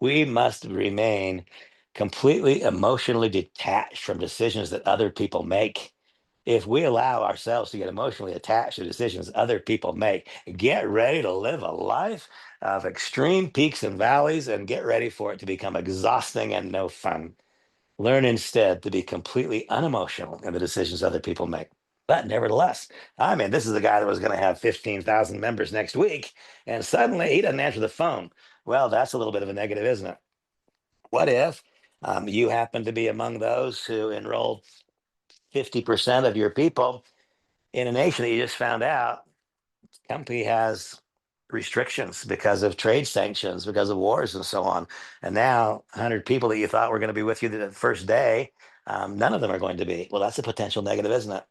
We must remain completely emotionally detached from decisions that other people make. If we allow ourselves to get emotionally attached to decisions other people make, get ready to live a life of extreme peaks and valleys and get ready for it to become exhausting and no fun. Learn instead to be completely unemotional in the decisions other people make. But nevertheless, I mean, this is a guy that was going to have 15,000 members next week, and suddenly he doesn't answer the phone. Well, that's a little bit of a negative, isn't it? What if you happen to be among those who enrolled 50% of your people in a nation that you just found out company has restrictions because of trade sanctions, because of wars and so on. And now 100 people that you thought were going to be with you the first day, none of them are going to be. Well, that's a potential negative, isn't it?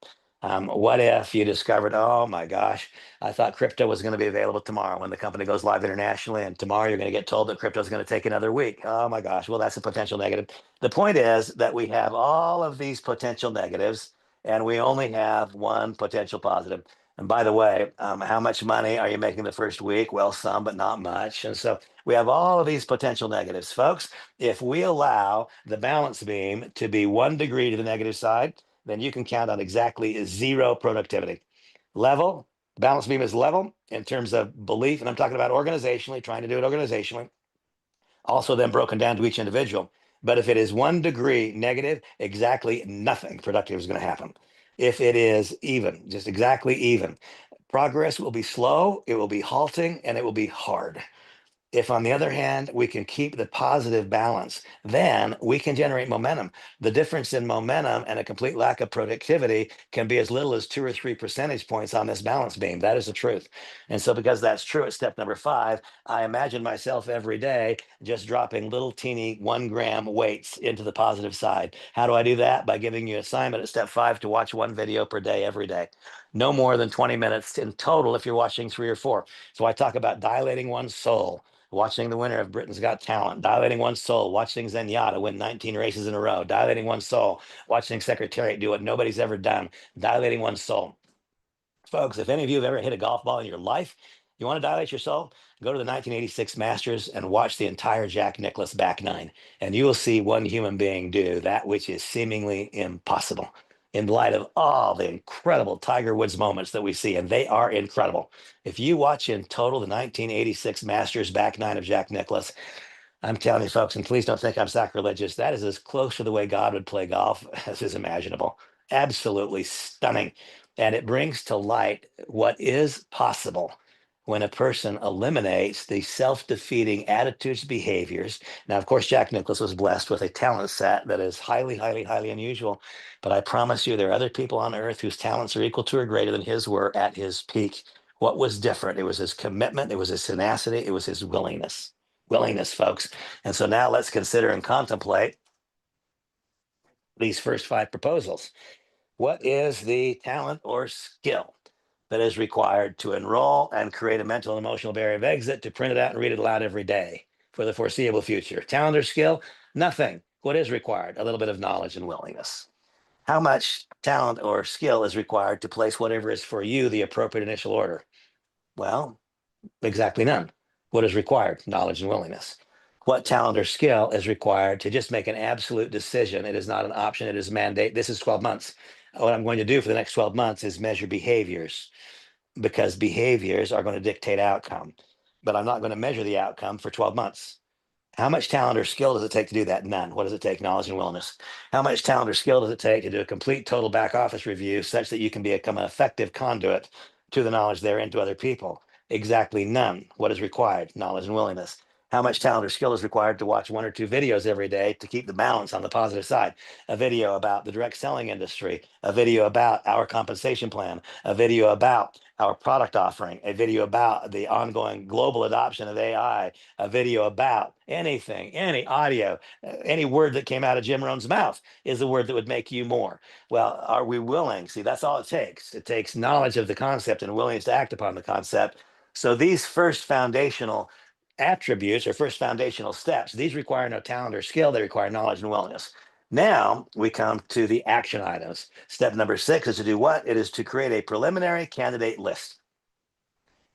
What if you discovered, oh my gosh, I thought crypto was going to be available tomorrow when the company goes live internationally, and tomorrow you're going to get told that crypto is going to take another week. Oh my gosh, well, that's a potential negative. The point is that we have all of these potential negatives, and we only have one potential positive. And by the way, how much money are you making the first week? Well, some, but not much. And so we have all of these potential negatives. Folks, if we allow the balance beam to be 1 degree to the negative side, then you can count on exactly zero productivity. Level, balance beam is level in terms of belief. And I'm talking about organizationally, trying to do it organizationally. Also, then broken down to each individual. But if it is 1 degree negative, exactly nothing productive is going to happen. If it is even, just exactly even, progress will be slow, it will be halting, and it will be hard. If, on the other hand, we can keep the positive balance, then we can generate momentum. The difference in momentum and a complete lack of productivity can be as little as 2 or 3 percentage points on this balance beam. That is the truth. And so, because that's true at step number 5, I imagine myself every day just dropping little teeny 1 gram weights into the positive side. How do I do that? By giving you assignment at step 5 to watch 1 video per day every day. No more than 20 minutes in total if you're watching 3 or 4. So I talk about dilating one's soul, watching the winner of Britain's Got Talent, dilating one's soul, watching Zenyatta win 19 races in a row, dilating one's soul, watching Secretariat do what nobody's ever done, dilating one's soul. Folks, if any of you have ever hit a golf ball in your life, you want to dilate your soul, go to the 1986 Masters and watch the entire Jack Nicklaus back nine, and you will see one human being do that which is seemingly impossible in light of all the incredible Tiger Woods moments that we see, and they are incredible. If you watch in total the 1986 Masters back nine of Jack Nicklaus, I'm telling you, folks, and please don't think I'm sacrilegious. That is as close to the way God would play golf as is imaginable. Absolutely stunning. And it brings to light what is possible when a person eliminates the self defeating attitudes, behaviors. Now, of course, Jack Nicklaus was blessed with a talent set that is highly, highly, highly unusual. But I promise you, there are other people on earth whose talents are equal to or greater than his were at his peak. What was different? It was his commitment, it was his tenacity, it was his willingness. Willingness, folks. And so now let's consider and contemplate these first 5 proposals. What is the talent or skill that is required to enroll and create a mental and emotional barrier of exit to print it out and read it aloud every day for the foreseeable future? Talent or skill? Nothing. What is required? A little bit of knowledge and willingness. How much talent or skill is required to place whatever is for you the appropriate initial order? Well, exactly none. What is required? Knowledge and willingness. What talent or skill is required to just make an absolute decision? It is not an option, it is a mandate. This is 12 months. What I'm going to do for the next 12 months is measure behaviors, because behaviors are going to dictate outcome. But I'm not going to measure the outcome for 12 months. How much talent or skill does it take to do that? None. What does it take? Knowledge and willingness. How much talent or skill does it take to do a complete total back office review such that you can become an effective conduit to the knowledge therein to other people? Exactly none. What is required? Knowledge and willingness. How much talent or skill is required to watch 1 or 2 videos every day to keep the balance on the positive side? A video about the direct selling industry, a video about our compensation plan, a video about our product offering, a video about the ongoing global adoption of AI, a video about anything, any audio, any word that came out of Jim Rohn's mouth is a word that would make you more. Well, are we willing? See, that's all it takes. It takes knowledge of the concept and willingness to act upon the concept. So these first foundational attributes or first foundational steps, these require no talent or skill, they require knowledge and willingness. Now we come to the action items. Step number 6 is to do what? It is to create a preliminary candidate list.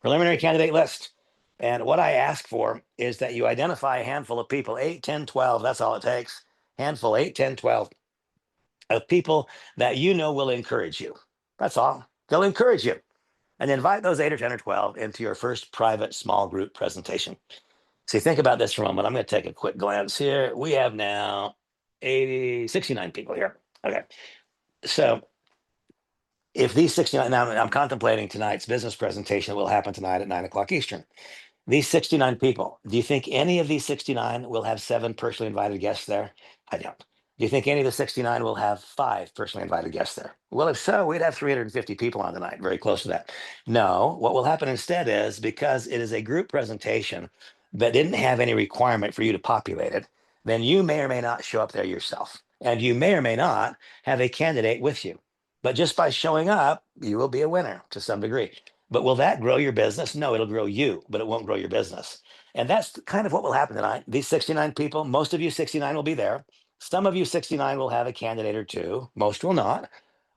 Preliminary candidate list. And what I ask for is that you identify a handful of people, 8, 10, 12, that's all it takes. Handful, 8, 10, 12 of people that you know will encourage you. That's all. They'll encourage you. And invite those 8 or 10 or 12 into your first private small group presentation. See, think about this for a moment. I'm going to take a quick glance here. We have now 69 people here. Okay. So if these 69, now I'm contemplating tonight's business presentation that will happen tonight at 9 o'clock Eastern. These 69 people, do you think any of these 69 will have 7 personally invited guests there? I don't. Do you think any of the 69 will have 5 personally invited guests there? Well, if so, we'd have 350 people on tonight, very close to that. No, what will happen instead is, because it is a group presentation that didn't have any requirement for you to populate it, then you may or may not show up there yourself. And you may or may not have a candidate with you. But just by showing up, you will be a winner to some degree. But will that grow your business? No, it'll grow you, but it won't grow your business. And that's kind of what will happen tonight. These 69 people, most of you 69 will be there. Some of you 69 will have a candidate or two, most will not.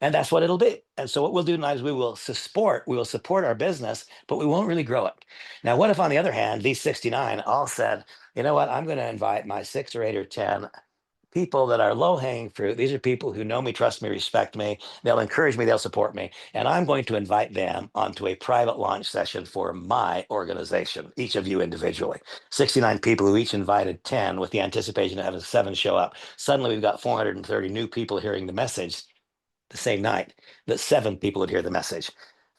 And that's what it'll be. And so what we'll do tonight is we will support our business, but we won't really grow it. Now, what if, on the other hand, these 69 all said, you know what, I'm going to invite my 6 or 8 or 10 people that are low hanging fruit. These are people who know me, trust me, respect me. They'll encourage me, they'll support me. And I'm going to invite them onto a private launch session for my organization, each of you individually. 69 people who each invited 10 with the anticipation of having 7 show up. Suddenly we've got 430 new people hearing the message the same night that 7 people would hear the message.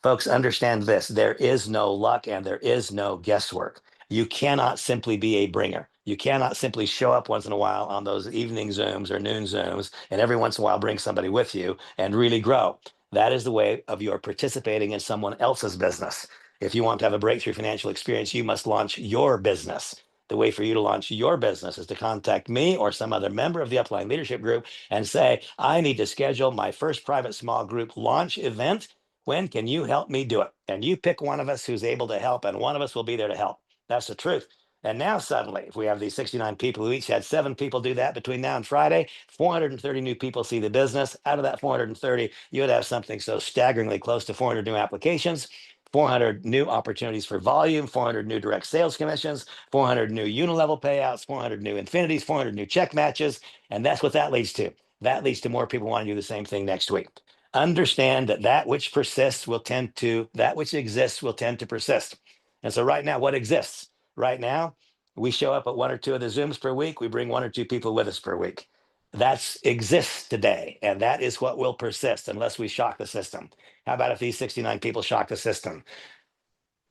Folks, understand this. There is no luck and there is no guesswork. You cannot simply be a bringer. You cannot simply show up once in a while on those evening Zooms or noon Zooms and every once in a while bring somebody with you and really grow. That is the way of your participating in someone else's business. If you want to have a breakthrough financial experience, you must launch your business. The way for you to launch your business is to contact me or some other member of the Upline Leadership Group and say, I need to schedule my first private small group launch event. When can you help me do it? And you pick one of us who's able to help, and one of us will be there to help. That's the truth. And now suddenly, if we have these 69 people who each had 7 people do that between now and Friday, 430 new people see the business. Out of that 430, you would have something so staggeringly close to 400 new applications, 400 new opportunities for volume, 400 new direct sales commissions, 400 new unilevel payouts, 400 new infinities, 400 new check matches. And that's what that leads to. That leads to more people wanting to do the same thing next week. Understand that that which persists will tend to, that which exists will tend to persist. And so right now, what exists? Right now, we show up at 1 or 2 of the Zooms per week. We bring 1 or 2 people with us per week. That's exists today. And that is what will persist unless we shock the system. How about if these 69 people shock the system?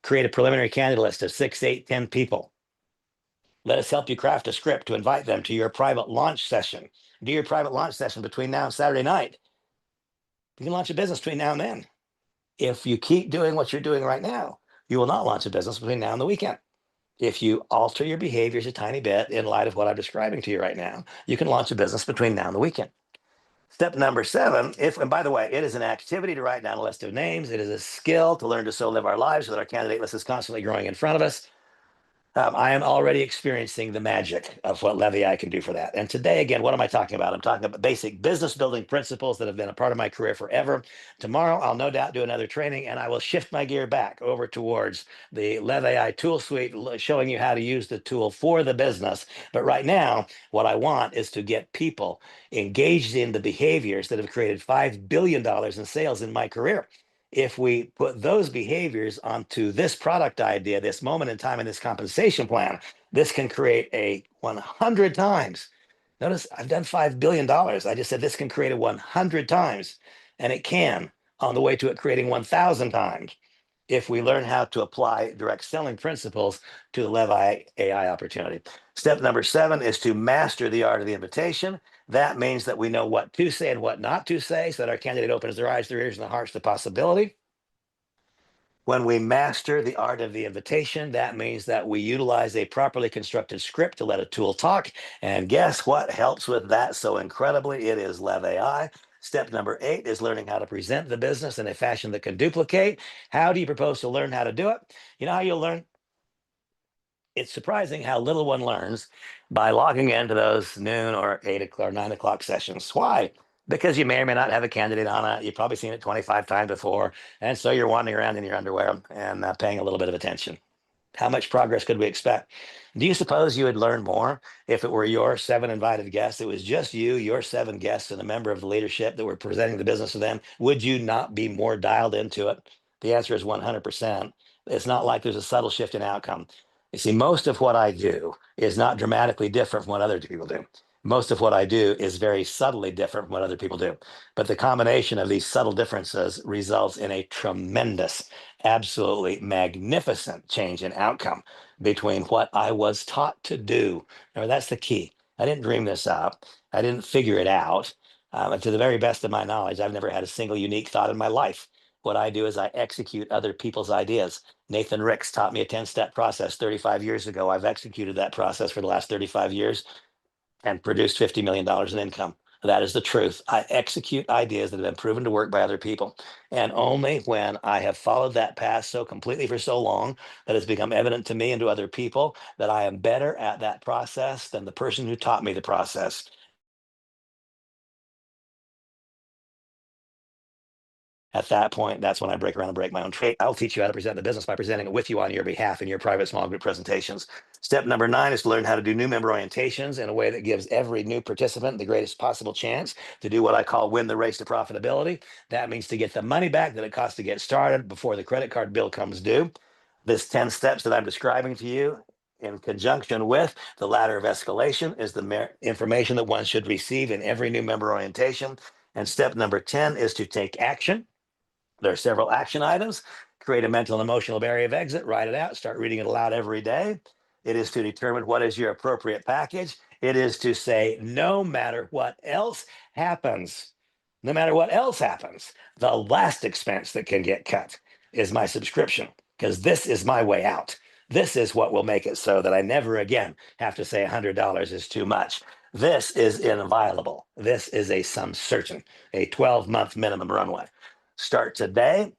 Create a preliminary candidate list of 6, 8, 10 people. Let us help you craft a script to invite them to your private launch session. Do your private launch session between now and Saturday night. You can launch a business between now and then. If you keep doing what you're doing right now, you will not launch a business between now and the weekend. If you alter your behaviors a tiny bit in light of what I'm describing to you right now, you can launch a business between now and the weekend. Step number 7, and by the way, it is an activity to write down a list of names. It is a skill to learn to so live our lives so that our candidate list is constantly growing in front of us. I am already experiencing the magic of what Lev AI can do for that. And today, again, what am I talking about? I'm talking about basic business building principles that have been a part of my career forever. Tomorrow, I'll no doubt do another training, and I will shift my gear back over towards the Lev AI tool suite, showing you how to use the tool for the business. But right now, what I want is to get people engaged in the behaviors that have created $5 billion in sales in my career. If we put those behaviors onto this product idea, this moment in time in this compensation plan, this can create a 100 times. Notice I've done $5 billion. I just said this can create a 100 times, and it can on the way to it creating 1,000 times if we learn how to apply direct selling principles to the Lev AI opportunity. Step number 7 is to master the art of the invitation. That means that we know what to say and what not to say so that our candidate opens their eyes, their ears, and their hearts to possibility. When we master the art of the invitation, that means that we utilize a properly constructed script to let a tool talk. And guess what helps with that so incredibly? It is Lev AI. Step number 8 is learning how to present the business in a fashion that can duplicate. How do you propose to learn how to do it? You know how you'll learn? It's surprising how little one learns by logging into those noon or 8 o'clock or 9 o'clock sessions. Why? Because you may or may not have a candidate on it. You've probably seen it 25 times before. And so you're wandering around in your underwear and paying a little bit of attention. How much progress could we expect? Do you suppose you would learn more if it were your 7 invited guests? It was just you, your 7 guests, and a member of the leadership that were presenting the business to them. Would you not be more dialed into it? The answer is 100%. It's not like there's a subtle shift in outcome. You see, most of what I do is not dramatically different from what other people do. Most of what I do is very subtly different from what other people do. But the combination of these subtle differences results in a tremendous, absolutely magnificent change in outcome between what I was taught to do. Now, that's the key. I didn't dream this up. I didn't figure it out. And to the very best of my knowledge, I've never had a single unique thought in my life. What I do is I execute other people's ideas. Nathan Ricks taught me a 10-step process 35 years ago. I've executed that process for the last 35 years and produced $50 million in income. That is the truth. I execute ideas that have been proven to work by other people. And only when I have followed that path so completely for so long that it's become evident to me and to other people that I am better at that process than the person who taught me the process. At that point, that's when I break around and break my own trade. I'll teach you how to present the business by presenting it with you on your behalf in your private small group presentations. Step number 9 is to learn how to do new member orientations in a way that gives every new participant the greatest possible chance to do what I call win the race to profitability. That means to get the money back that it costs to get started before the credit card bill comes due. This 10 steps that I'm describing to you in conjunction with the ladder of escalation is the information that one should receive in every new member orientation. And step number 10 is to take action. There are several action items. Create a mental and emotional barrier of exit, write it out, start reading it aloud every day. It is to determine what is your appropriate package. It is to say, no matter what else happens, no matter what else happens, the last expense that can get cut is my subscription, because this is my way out. This is what will make it so that I never again have to say $100 is too much. This is inviolable. This is a sum certain, a 12-month minimum runway. Start today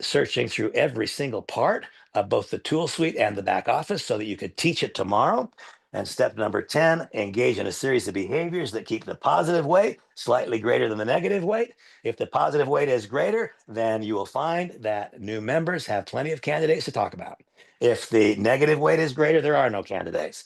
searching through every single part of both the tool suite and the back office so that you could teach it tomorrow. And step number 10, engage in a series of behaviors that keep the positive weight slightly greater than the negative weight. If the positive weight is greater, then you will find that new members have plenty of candidates to talk about. If the negative weight is greater, there are no candidates.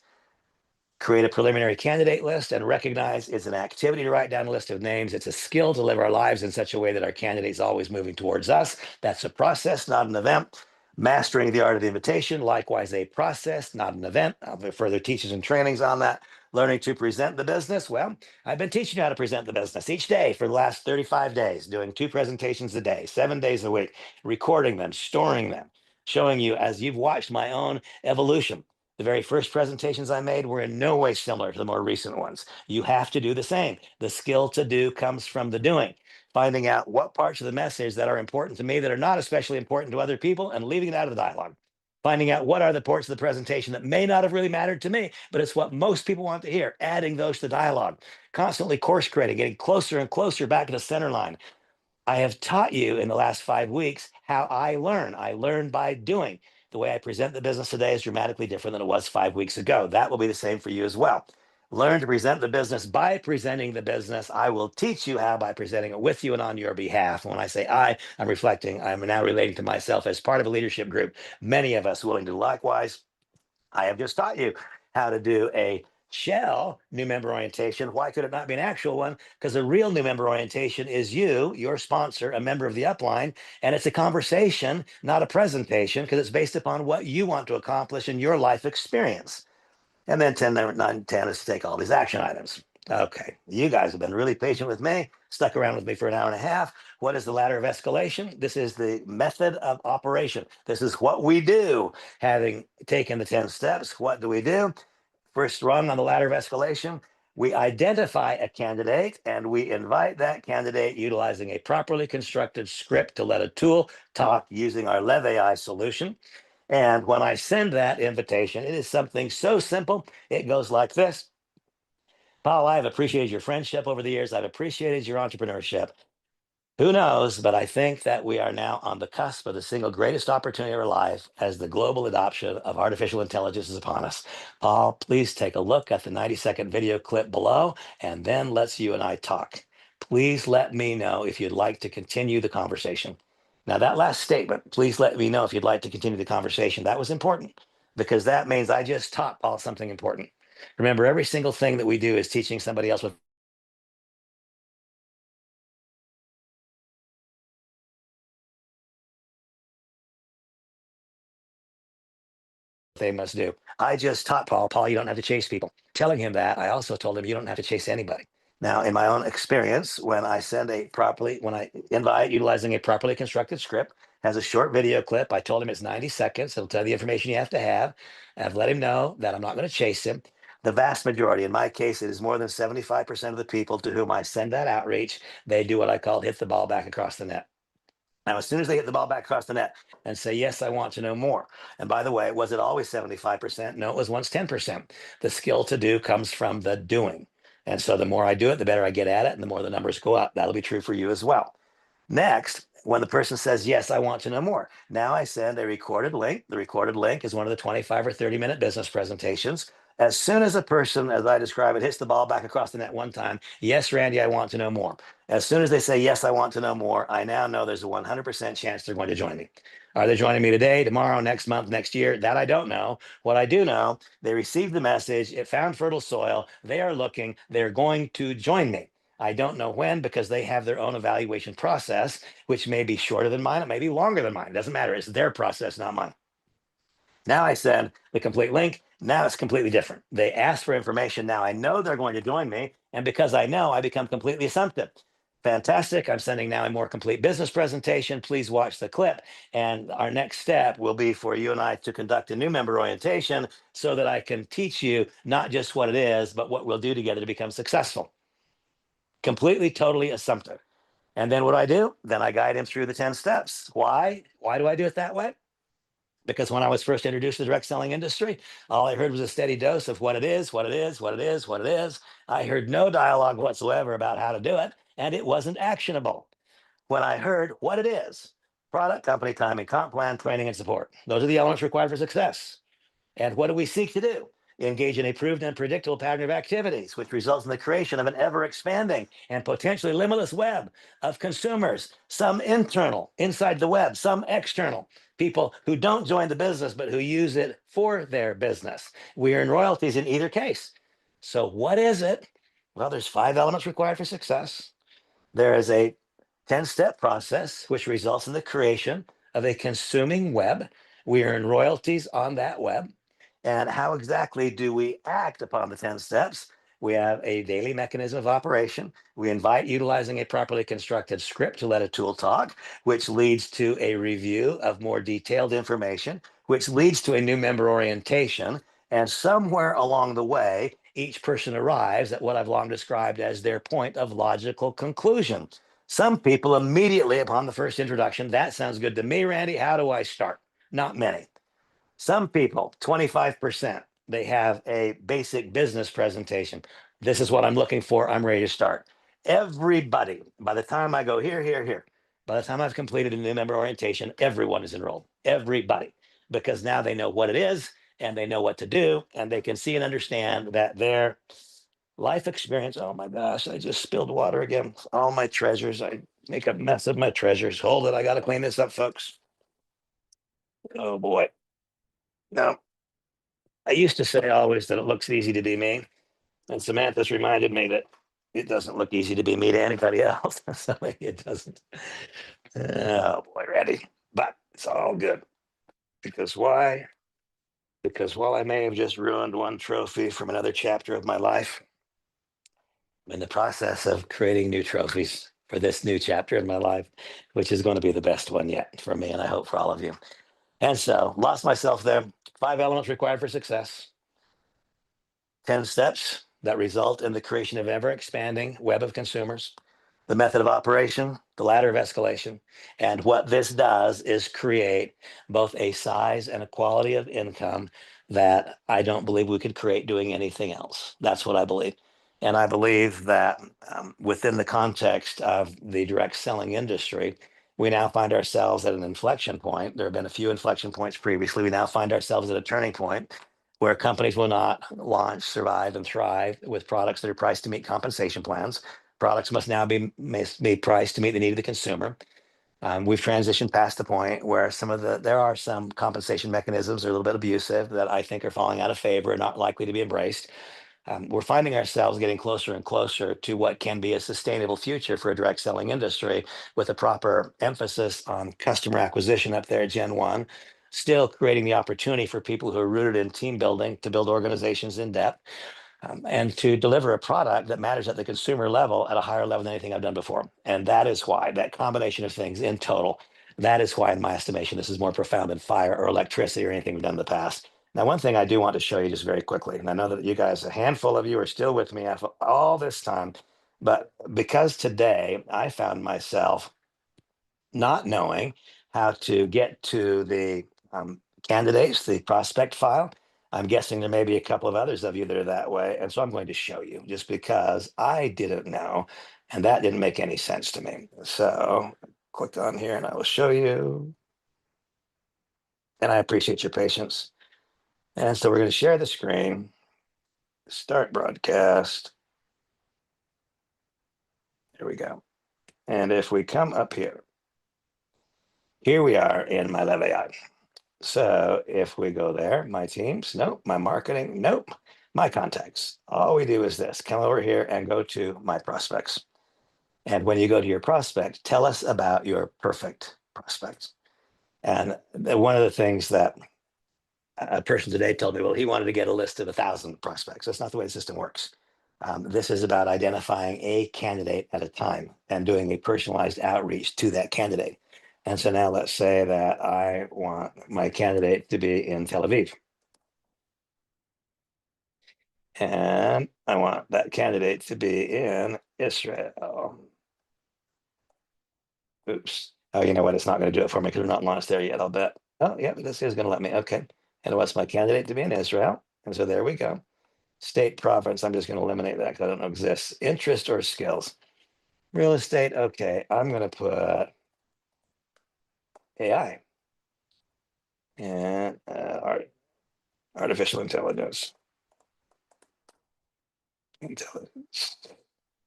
Create a preliminary candidate list and recognize it's an activity to write down a list of names. It's a skill to live our lives in such a way that our candidate's always moving towards us. That's a process, not an event. Mastering the art of the invitation, likewise a process, not an event. I'll have further teachings and trainings on that. Learning to present the business. Well, I've been teaching you how to present the business each day for the last 35 days, doing 2 presentations a day, 7 days a week, recording them, storing them, showing you as you've watched my own evolution. The very first presentations I made were in no way similar to the more recent ones. You have to do the same. The skill to do comes from the doing. Finding out what parts of the message that are important to me that are not especially important to other people and leaving it out of the dialogue. Finding out what are the parts of the presentation that may not have really mattered to me, but it's what most people want to hear, adding those to the dialogue. Constantly course correcting, getting closer and closer back to the center line. I have taught you in the last 5 weeks how I learn. I learn by doing. The way I present the business today is dramatically different than it was 5 weeks ago. That will be the same for you as well. Learn to present the business by presenting the business. I will teach you how by presenting it with you and on your behalf. When I say I'm reflecting, I'm now relating to myself as part of a leadership group. Many of us willing to do likewise. I have just taught you how to do a shell new member orientation. Why could it not be an actual one? Because a real new member orientation is you, your sponsor, a member of the upline, and it's a conversation, not a presentation, because it's based upon what you want to accomplish in your life experience. And then 10, 9, 10 is to take all these action items. Okay, you guys have been really patient with me, stuck around with me for an hour and a half. What is the ladder of escalation? This is the method of operation. This is what we do. Having taken the 10 steps, what do we do? First rung on the ladder of escalation, we identify a candidate and we invite that candidate utilizing a properly constructed script to let a tool talk using our Lev AI solution. And when I send that invitation, it is something so simple. It goes like this. Paul, I've appreciated your friendship over the years. I've appreciated your entrepreneurship. Who knows? But I think that we are now on the cusp of the single greatest opportunity of our life as the global adoption of artificial intelligence is upon us. Paul, please take a look at the 90-second video clip below, and then let's you and I talk. Please let me know if you'd like to continue the conversation. Now, that last statement, please let me know if you'd like to continue the conversation. That was important because that means I just taught Paul something important. Remember, every single thing that we do is teaching somebody else what they must do. I just taught Paul, you don't have to chase people. Telling him that, I also told him you don't have to chase anybody. Now, in my own experience, when I invite utilizing a properly constructed script, has a short video clip. I told him it's 90 seconds. It'll tell the information you have to have. I've let him know that I'm not going to chase him. The vast majority, in my case, it is more than 75% of the people to whom I send that outreach, they do what I call hit the ball back across the net. Now, as soon as they hit the ball back across the net and say, yes, I want to know more. And by the way, was it always 75%? No, it was once 10%. The skill to do comes from the doing. And so the more I do it, the better I get at it, and the more the numbers go up. That'll be true for you as well. Next, when the person says, yes, I want to know more, now I send a recorded link. The recorded link is one of the 25 or 30-minute business presentations. As soon as a person, as I describe it, hits the ball back across the net one time, yes, Randy, I want to know more. As soon as they say, yes, I want to know more, I now know there's a 100% chance they're going to join me. Are they joining me today, tomorrow, next month, next year? That I don't know. What I do know, they received the message, it found fertile soil, they are looking, they're going to join me. I don't know when because they have their own evaluation process, which may be shorter than mine, it may be longer than mine. It doesn't matter. It's their process, not mine. Now I send the complete link. Now it's completely different. They ask for information. Now I know they're going to join me. And because I know, I become completely assumptive. Fantastic. I'm sending now a more complete business presentation. Please watch the clip. And our next step will be for you and I to conduct a new member orientation so that I can teach you not just what it is, but what we'll do together to become successful. Completely, totally assumptive. And then what do? Then I guide him through the 10 steps. Why? Why do I do it that way? Because when I was first introduced to the direct selling industry, all I heard was a steady dose of what it is, what it is, what it is, what it is. I heard no dialogue whatsoever about how to do it, and it wasn't actionable. When I heard what it is, product, company, timing, comp plan, training, and support. Those are the elements required for success. And what do we seek to do? Engage in a proven and predictable pattern of activities, which results in the creation of an ever expanding and potentially limitless web of consumers, some internal inside the web, some external, people who don't join the business, but who use it for their business. We earn royalties in either case. So, what is it? Well, there's 5 elements required for success. There is a 10-step process, which results in the creation of a consuming web. We earn royalties on that web. And how exactly do we act upon the 10 steps? We have a daily mechanism of operation. We invite utilizing a properly constructed script to let a tool talk, which leads to a review of more detailed information, which leads to a new member orientation. And somewhere along the way, each person arrives at what I've long described as their point of logical conclusion. Some people immediately upon the first introduction, that sounds good to me, Randy. How do I start? Not many. Some people, 25%, they have a basic business presentation. This is what I'm looking for. I'm ready to start. Everybody, by the time I go here, by the time I've completed a new member orientation, everyone is enrolled. Everybody, because now they know what it is and they know what to do, and they can see and understand that their life experience. Oh my gosh, I just spilled water again. All my treasures. I make a mess of my treasures. Hold it. I got to clean this up, folks. Oh boy. No, I used to say always that it looks easy to be me. And Samantha's reminded me that it doesn't look easy to be me to anybody else. So maybe it doesn't. Oh boy, ready. But it's all good. Because why? Because while I may have just ruined one trophy from another chapter of my life, I'm in the process of creating new trophies for this new chapter in my life, which is going to be the best one yet for me, and I hope for all of you. And so, lost myself there. 5 elements required for success. 10 steps that result in the creation of ever expanding web of consumers, the method of operation, the ladder of escalation. And what this does is create both a size and a quality of income that I don't believe we could create doing anything else. That's what I believe. And I believe that within the context of the direct selling industry, we now find ourselves at an inflection point. There have been a few inflection points previously. We now find ourselves at a turning point where companies will not launch, survive, and thrive with products that are priced to meet compensation plans. Products must now be priced to meet the need of the consumer. We've transitioned past the point where there are some compensation mechanisms that are a little bit abusive that I think are falling out of favor, not likely to be embraced. We're finding ourselves getting closer and closer to what can be a sustainable future for a direct selling industry with a proper emphasis on customer acquisition up there at Gen 1, still creating the opportunity for people who are rooted in team building to build organizations in depth and to deliver a product that matters at the consumer level at a higher level than anything I've done before. And that is why that combination of things in total, that is why, in my estimation, this is more profound than fire or electricity or anything we've done in the past. Now, one thing I do want to show you just very quickly, and I know that you guys, a handful of you are still with me after all this time, but because today I found myself not knowing how to get to the candidates, the prospect file. I'm guessing there may be a couple of others of you that are that way. And so I'm going to show you just because I didn't know, and that didn't make any sense to me. So click on here and I will show you. And I appreciate your patience. And so we're going to share the screen, start broadcast. There we go. And if we come up here we are in my Lev AI. So if we go there, my teams, nope, my marketing, nope, my contacts. All we do is this, come over here and go to my prospects. And when you go to your prospect, tell us about your perfect prospect. And one of the things that a person today told me, well, he wanted to get a list of 1,000 prospects. That's not the way the system works. This is about identifying a candidate at a time and doing a personalized outreach to that candidate. And so now let's say that I want my candidate to be in Tel Aviv. And I want that candidate to be in Israel. Oops. Oh, you know what? It's not going to do it for me because we're not launched there yet, I'll bet. Oh, yeah, this is going to let me. Okay. And it wants my candidate to be in Israel. And so there we go. State province. I'm just going to eliminate that because I don't know exists. Interest or skills. Real estate. Okay. I'm going to put AI and artificial intelligence. Intelligence.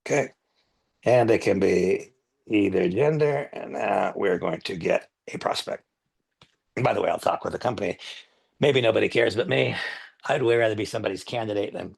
Okay. And it can be either gender. And now we're going to get a prospect. And by the way, I'll talk with the company. Maybe nobody cares but me. I'd way rather be somebody's candidate than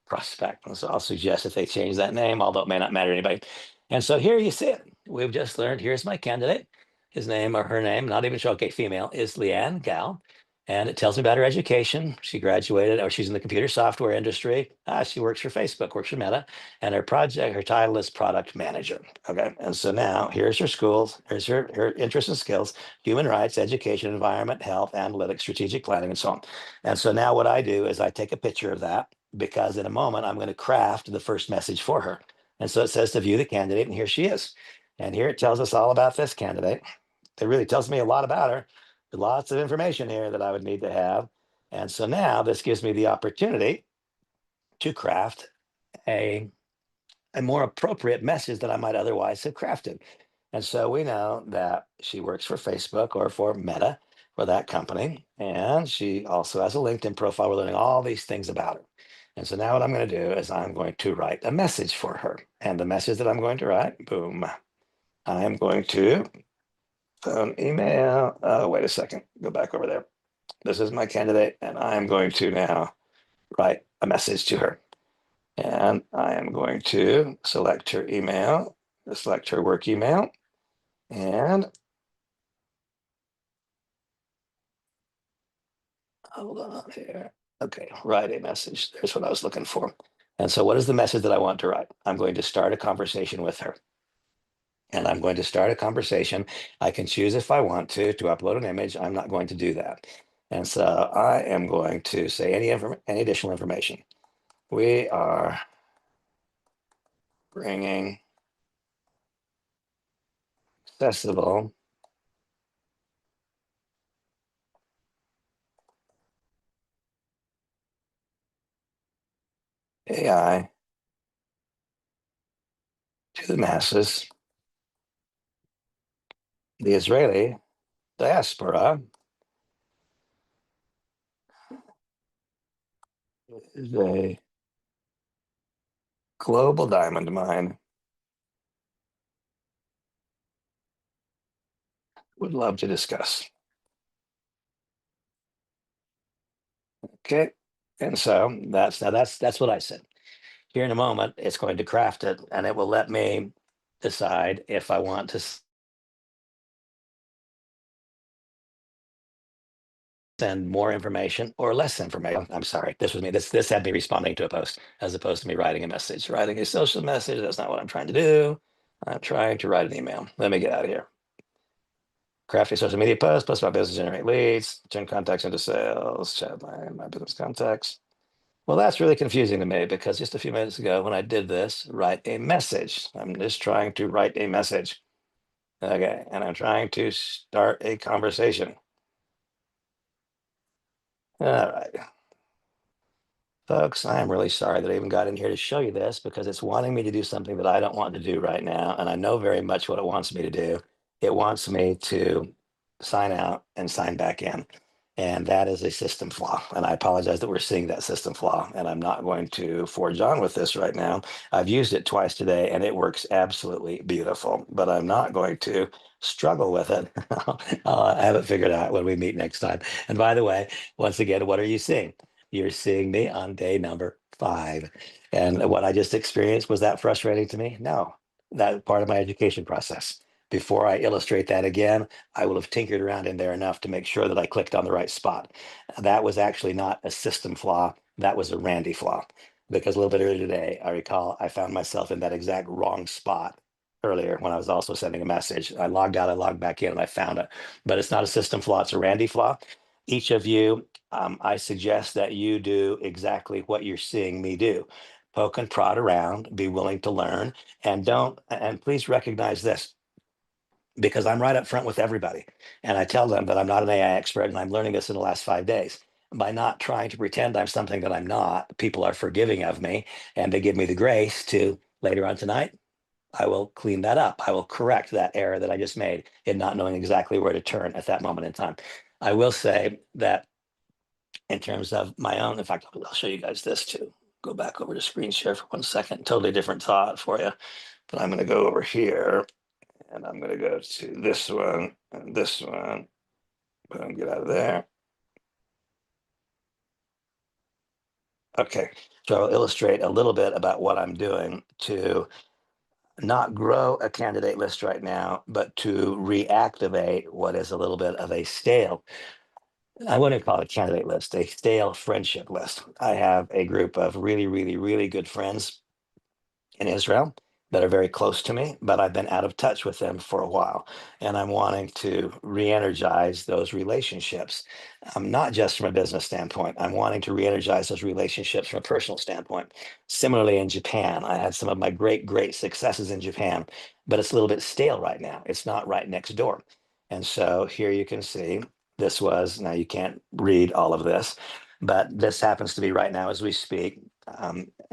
prospect. And so I'll suggest if they change that name, although it may not matter to anybody. And so here you see it. We've just learned here's my candidate. His name or her name, not even sure, okay, female, is Leanne Gal. And it tells me about her education. She graduated, or she's in the computer software industry. She works for Facebook, works for Meta, and her title is product manager. Okay. And so now here's her schools, here's her interests and skills, human rights, education, environment, health, analytics, strategic planning, and so on. And so now what I do is I take a picture of that because in a moment I'm going to craft the first message for her. And so it says to view the candidate, and here she is. And here it tells us all about this candidate. It really tells me a lot about her. Lots of information here that I would need to have. And so now this gives me the opportunity to craft a, a more appropriate message that I might otherwise have crafted. And so we know that she works for Facebook or for Meta, for that company. And she also has a LinkedIn profile. We're learning all these things about her. And so now what I'm going to do is I'm going to write a message for her. And the message that I'm going to write, boom, I'm going to phone email. Oh, wait a second. Go back over there. This is my candidate, and I'm going to now write a message to her. And I am going to select her email, select her work email, and hold on here. Okay, write a message. There's what I was looking for. And so what is the message that I want to write? I'm going to start a conversation with her. And I'm going to start a conversation. I can choose if I want to upload an image. I'm not going to do that. And so I am going to say any additional information. We are bringing accessible AI to the masses. The Israeli diaspora is a global diamond mine. Would love to discuss. Okay. And so that's what I said. Here in a moment, it's going to craft it and it will let me decide if I want to send more information or less information. I'm sorry, this was me. This had me responding to a post as opposed to me writing a message. Writing a social message, that's not what I'm trying to do. I'm trying to write an email. Let me get out of here. Crafty social media post my business, generate leads, turn contacts into sales, chat line, my business contacts. Well, that's really confusing to me because just a few minutes ago when I did this, write a message. I'm just trying to write a message. Okay, and I'm trying to start a conversation. All right. Folks, I am really sorry that I even got in here to show you this because it's wanting me to do something that I don't want to do right now. And I know very much what it wants me to do. It wants me to sign out and sign back in. And that is a system flaw. And I apologize that we're seeing that system flaw. And I'm not going to forge on with this right now. I've used it twice today and it works absolutely beautiful, but I'm not going to struggle with it. I'll have it figured out when we meet next time. And by the way, once again, what are you seeing? You're seeing me on day number 5. And what I just experienced, was that frustrating to me? No, that part of my education process. Before I illustrate that again, I will have tinkered around in there enough to make sure that I clicked on the right spot. That was actually not a system flaw. That was a Randy flaw. because a little bit earlier today, I recall I found myself in that exact wrong spot earlier when I was also sending a message. I logged out, I logged back in, and I found it. But it's not a system flaw, it's a Randy flaw. Each of you, I suggest that you do exactly what you're seeing me do. Poke and prod around, be willing to learn, and don't, and please recognize this, because I'm right up front with everybody. And I tell them that I'm not an AI expert and I'm learning this in the last 5 days. By not trying to pretend I'm something that I'm not, people are forgiving of me and they give me the grace to later on tonight. I will clean that up. I will correct that error that I just made in not knowing exactly where to turn at that moment in time. I will say that in terms of my own, in fact, I'll show you guys this too. Go back over to screen share for 1 second. Totally different thought for you. But I'm going to go over here and I'm going to go to this one and this one. Boom, get out of there. Okay, so I'll illustrate a little bit about what I'm doing to not grow a candidate list right now, but to reactivate what is a little bit of a stale, I wouldn't call it a candidate list, a stale friendship list. I have a group of really, really, really good friends in Israel that are very close to me, but I've been out of touch with them for a while. And I'm wanting to re energize those relationships, not just from a business standpoint. I'm wanting to re energize those relationships from a personal standpoint. Similarly, in Japan, I had some of my great, great successes in Japan, but it's a little bit stale right now. It's not right next door. And so here you can see this was, now you can't read all of this, but this happens to be right now as we speak.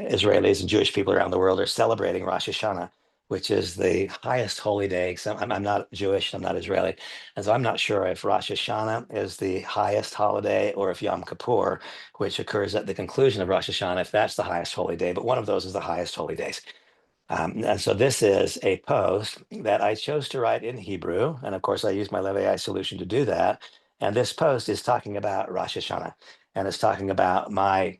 Israelis and Jewish people around the world are celebrating Rosh Hashanah, which is the highest holy day. So I'm not Jewish, I'm not Israeli. And so I'm not sure if Rosh Hashanah is the highest holiday or if Yom Kippur, which occurs at the conclusion of Rosh Hashanah, if that's the highest holy day. But one of those is the highest holy days. And so this is a post that I chose to write in Hebrew. And of course, I use my Lev AI solution to do that. And this post is talking about Rosh Hashanah. And it's talking about my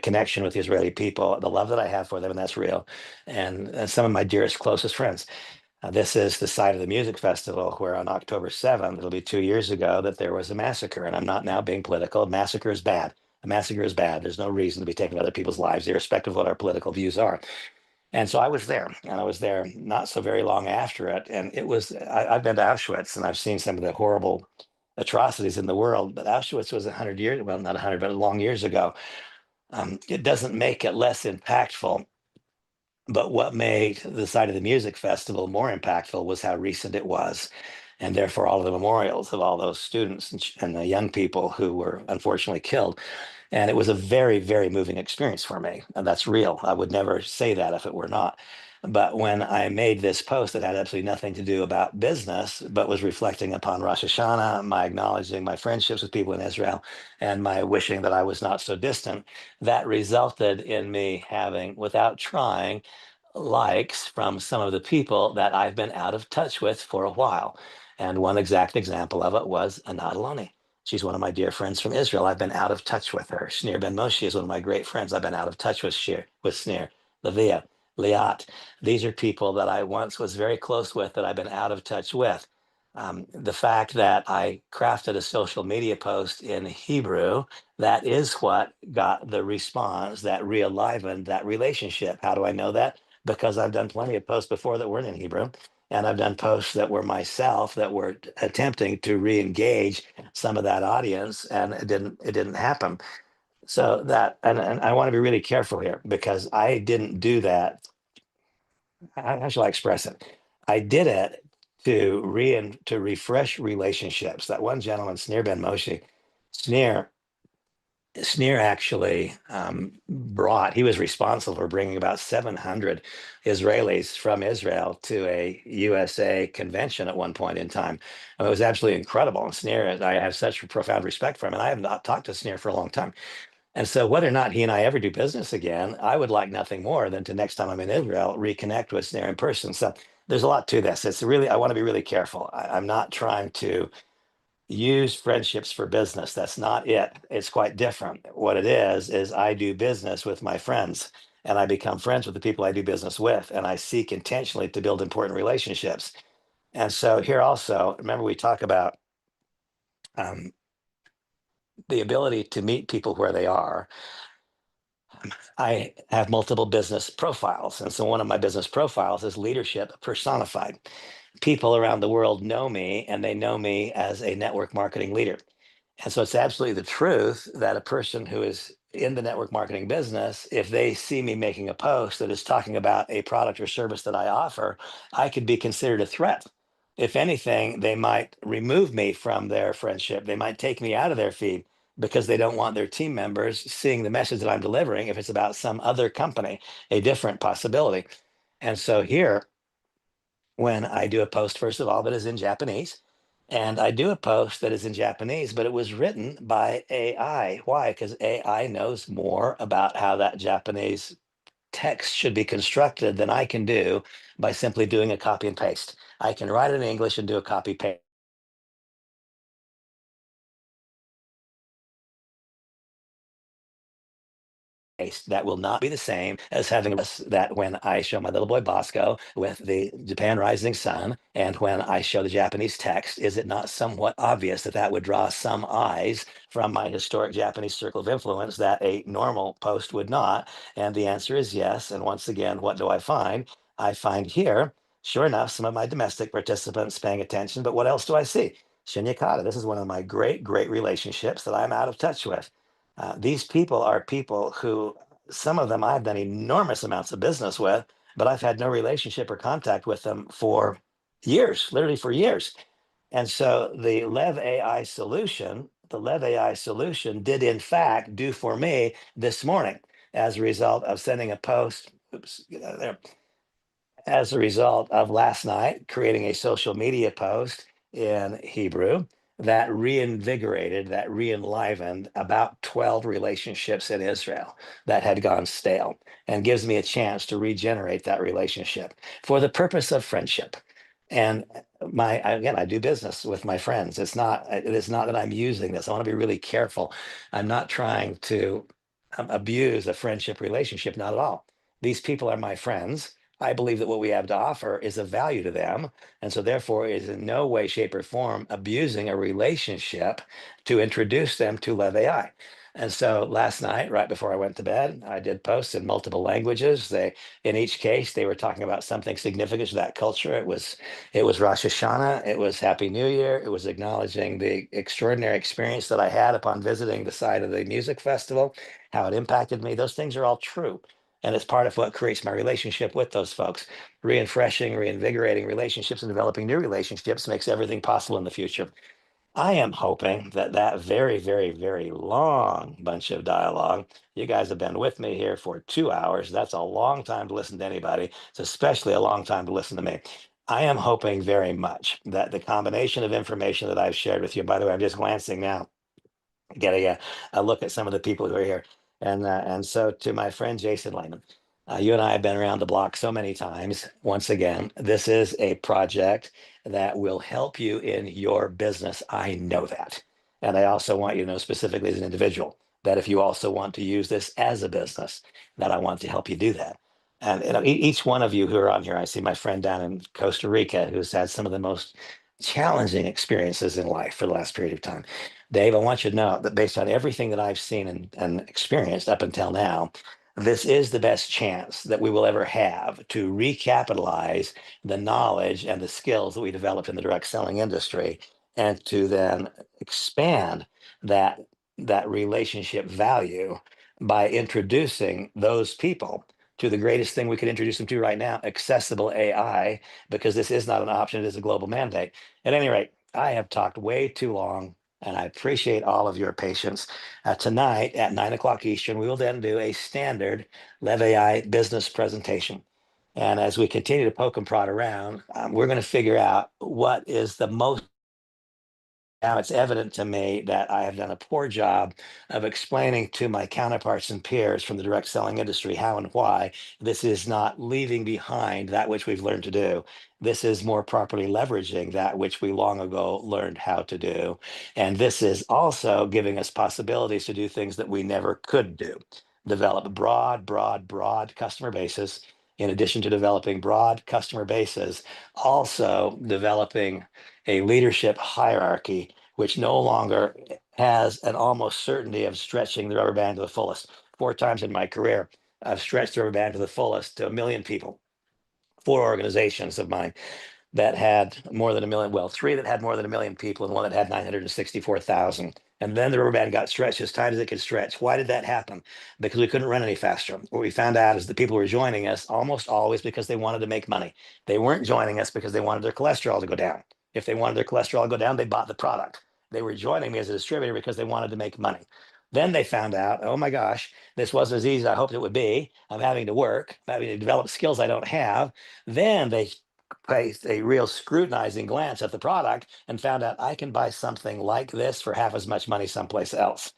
connection with the Israeli people, the love that I have for them, and that's real. And some of my dearest, closest friends. This is the site of the music festival where on October 7th, it'll be 2 years ago, that there was a massacre. And I'm not now being political. A massacre is bad. A massacre is bad. There's no reason to be taking other people's lives, irrespective of what our political views are. And so I was there, and I was there not so very long after it. And it was, I've been to Auschwitz and I've seen some of the horrible atrocities in the world, but Auschwitz was 100 years, well, not 100, but long years ago. It doesn't make it less impactful. But what made the site of the music festival more impactful was how recent it was. And therefore, all of the memorials of all those students and the young people who were unfortunately killed. And it was a very, very moving experience for me. And that's real. I would never say that if it were not. But when I made this post that had absolutely nothing to do about business, but was reflecting upon Rosh Hashanah, my acknowledging my friendships with people in Israel, and my wishing that I was not so distant, that resulted in me having, without trying, likes from some of the people that I've been out of touch with for a while. And one exact example of it was Anat Aloni. She's one of my dear friends from Israel. I've been out of touch with her. Shneur Ben Moshe is one of my great friends. I've been out of touch with Shneur, Levia, Liat. These are people that I once was very close with that I've been out of touch with. The fact that I crafted a social media post in Hebrew, that is what got the response that realivened that relationship. How do I know that? Because I've done plenty of posts before that weren't in Hebrew. And I've done posts that were myself that were attempting to re-engage some of that audience, and it didn't happen. So that, and I want to be really careful here because I didn't do that. How shall I express it? I did it to refresh relationships. That one gentleman, Sneer Ben Moshe, Sneer Sneer actually he was responsible for bringing about 700 Israelis from Israel to a USA convention at one point in time. And it was absolutely incredible. And Sneer, I have such profound respect for him, and I have not talked to Sneer for a long time. And so, whether or not he and I ever do business again, I would like nothing more than to next time I'm in Israel reconnect with Sneer in person. So, there's a lot to this. It's really, I want to be really careful. I'm not trying to use friendships for business. That's not it. It's quite different. What it is I do business with my friends and I become friends with the people I do business with. And I seek intentionally to build important relationships. And so here also, remember, we talk about um, the ability to meet people where they are. I have multiple business profiles. And so one of my business profiles is leadership personified. People around the world know me, and they know me as a network marketing leader. And so it's absolutely the truth that a person who is in the network marketing business, if they see me making a post that is talking about a product or service that I offer, I could be considered a threat. If anything, they might remove me from their friendship. They might take me out of their feed because they don't want their team members seeing the message that I'm delivering if it's about some other company, a different possibility. And so here, when I do a post, first of all, that is in Japanese. And I do a post that is in Japanese, but it was written by AI. Why? Because AI knows more about how that Japanese text should be constructed than I can do by simply doing a copy and paste. I can write it in English and do a copy paste taste that will not be the same as having this that when I show my little boy Bosco with the Japan Rising Sun and when I show the Japanese text, is it not somewhat obvious that that would draw some eyes from my historic Japanese circle of influence that a normal post would not? And the answer is yes. And once again, what do I find? I find here, sure enough, some of my domestic participants paying attention, but what else do I see? Shinyakata, this is one of my great relationships that I'm out of touch with. These people are people who, some of them I've done enormous amounts of business with, but I've had no relationship or contact with them for years, literally for years. And so the Lev AI solution did in fact do for me this morning as a result of sending a post. Oops, get out of there, as a result of last night creating a social media post in Hebrew that reinvigorated, that re-enlivened about 12 relationships in Israel that had gone stale and gives me a chance to regenerate that relationship for the purpose of friendship. And again, I do business with my friends. It is not that I'm using this. I want to be really careful. I'm not trying to abuse a friendship relationship, not at all. These people are my friends. I believe that what we have to offer is of value to them. And so, therefore, it is in no way, shape, or form abusing a relationship to introduce them to Love AI. And so last night, right before I went to bed, I did posts in multiple languages. In each case, they were talking about something significant to that culture. It was Rosh Hashanah. It was Happy New Year. It was acknowledging the extraordinary experience that I had upon visiting the site of the music festival, how it impacted me. Those things are all true. And it's part of what creates my relationship with those folks. Refreshing, reinvigorating relationships and developing new relationships makes everything possible in the future. I am hoping that that very long bunch of dialogue, you guys have been with me here for 2 hours. That's a long time to listen to anybody. It's especially a long time to listen to me. I am hoping very much that the combination of information that I've shared with you, by the way, I'm just glancing now getting a look at some of the people who are here. And so to my friend Jason Lehman, you and I have been around the block so many times. Once again, this is a project that will help you in your business. I know that. And I also want you to know specifically as an individual that if you also want to use this as a business, that I want to help you do that. And each one of you who are on here, I see my friend down in Costa Rica who's had some of the most challenging experiences in life for the last period of time. Dave, I want you to know that based on everything that I've seen and experienced up until now, this is the best chance that we will ever have to recapitalize the knowledge and the skills that we developed in the direct selling industry and to then expand that that relationship value by introducing those people to the greatest thing we could introduce them to right now, accessible AI, because this is not an option, it is a global mandate. At any rate, I have talked way too long and I appreciate all of your patience. Tonight at 9 o'clock Eastern, we will then do a standard Lev AI business presentation. And as we continue to poke and prod around, we're going to figure out what is the most. Now it's evident to me that I have done a poor job of explaining to my counterparts and peers from the direct selling industry how and why this is not leaving behind that which we've learned to do. This is more properly leveraging that which we long ago learned how to do. And this is also giving us possibilities to do things that we never could do. Develop broad customer bases. In addition to developing broad customer bases, also developing a leadership hierarchy which no longer has an almost certainty of stretching the rubber band to the fullest. 4 times in my career, I've stretched the rubber band to the fullest to 1 million people. 4 organizations of mine that had more than 1 million, well, 3 that had more than 1 million people and 1 that had 964,000. And then the rubber band got stretched as tight as it could stretch. Why did that happen? Because we couldn't run any faster. What we found out is that people were joining us almost always because they wanted to make money. They weren't joining us because they wanted their cholesterol to go down. If they wanted their cholesterol to go down, they bought the product. They were joining me as a distributor because they wanted to make money. Then they found out, oh my gosh, this wasn't as easy as I hoped it would be. I'm having to work, I'm having to develop skills I don't have. Then they placed a real scrutinizing glance at the product and found out I can buy something like this for half as much money someplace else.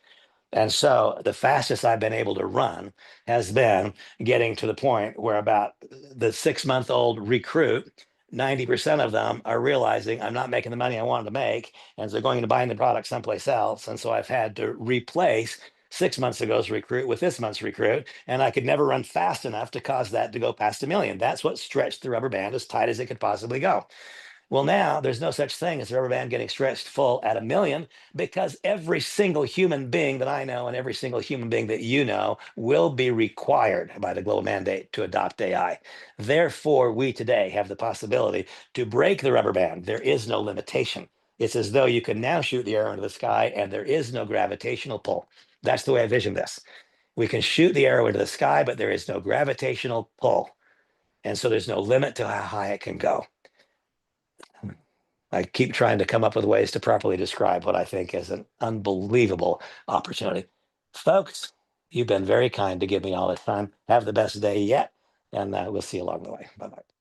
And so the fastest I've been able to run has been getting to the point where about the 6-month-old recruit, 90% of them are realizing I'm not making the money I wanted to make. And so they're going to buying the product someplace else. And so I've had to replace 6 months ago's recruit with this month's recruit. And I could never run fast enough to cause that to go past 1 million. That's what stretched the rubber band as tight as it could possibly go. Well, now there's no such thing as a rubber band getting stretched full at 1 million because every single human being that I know and every single human being that you know will be required by the global mandate to adopt AI. Therefore, we today have the possibility to break the rubber band. There is no limitation. It's as though you can now shoot the arrow into the sky and there is no gravitational pull. That's the way I vision this. We can shoot the arrow into the sky, but there is no gravitational pull. And so there's no limit to how high it can go. I keep trying to come up with ways to properly describe what I think is an unbelievable opportunity. Folks, you've been very kind to give me all this time. Have the best day yet, and we'll see you along the way. Bye bye.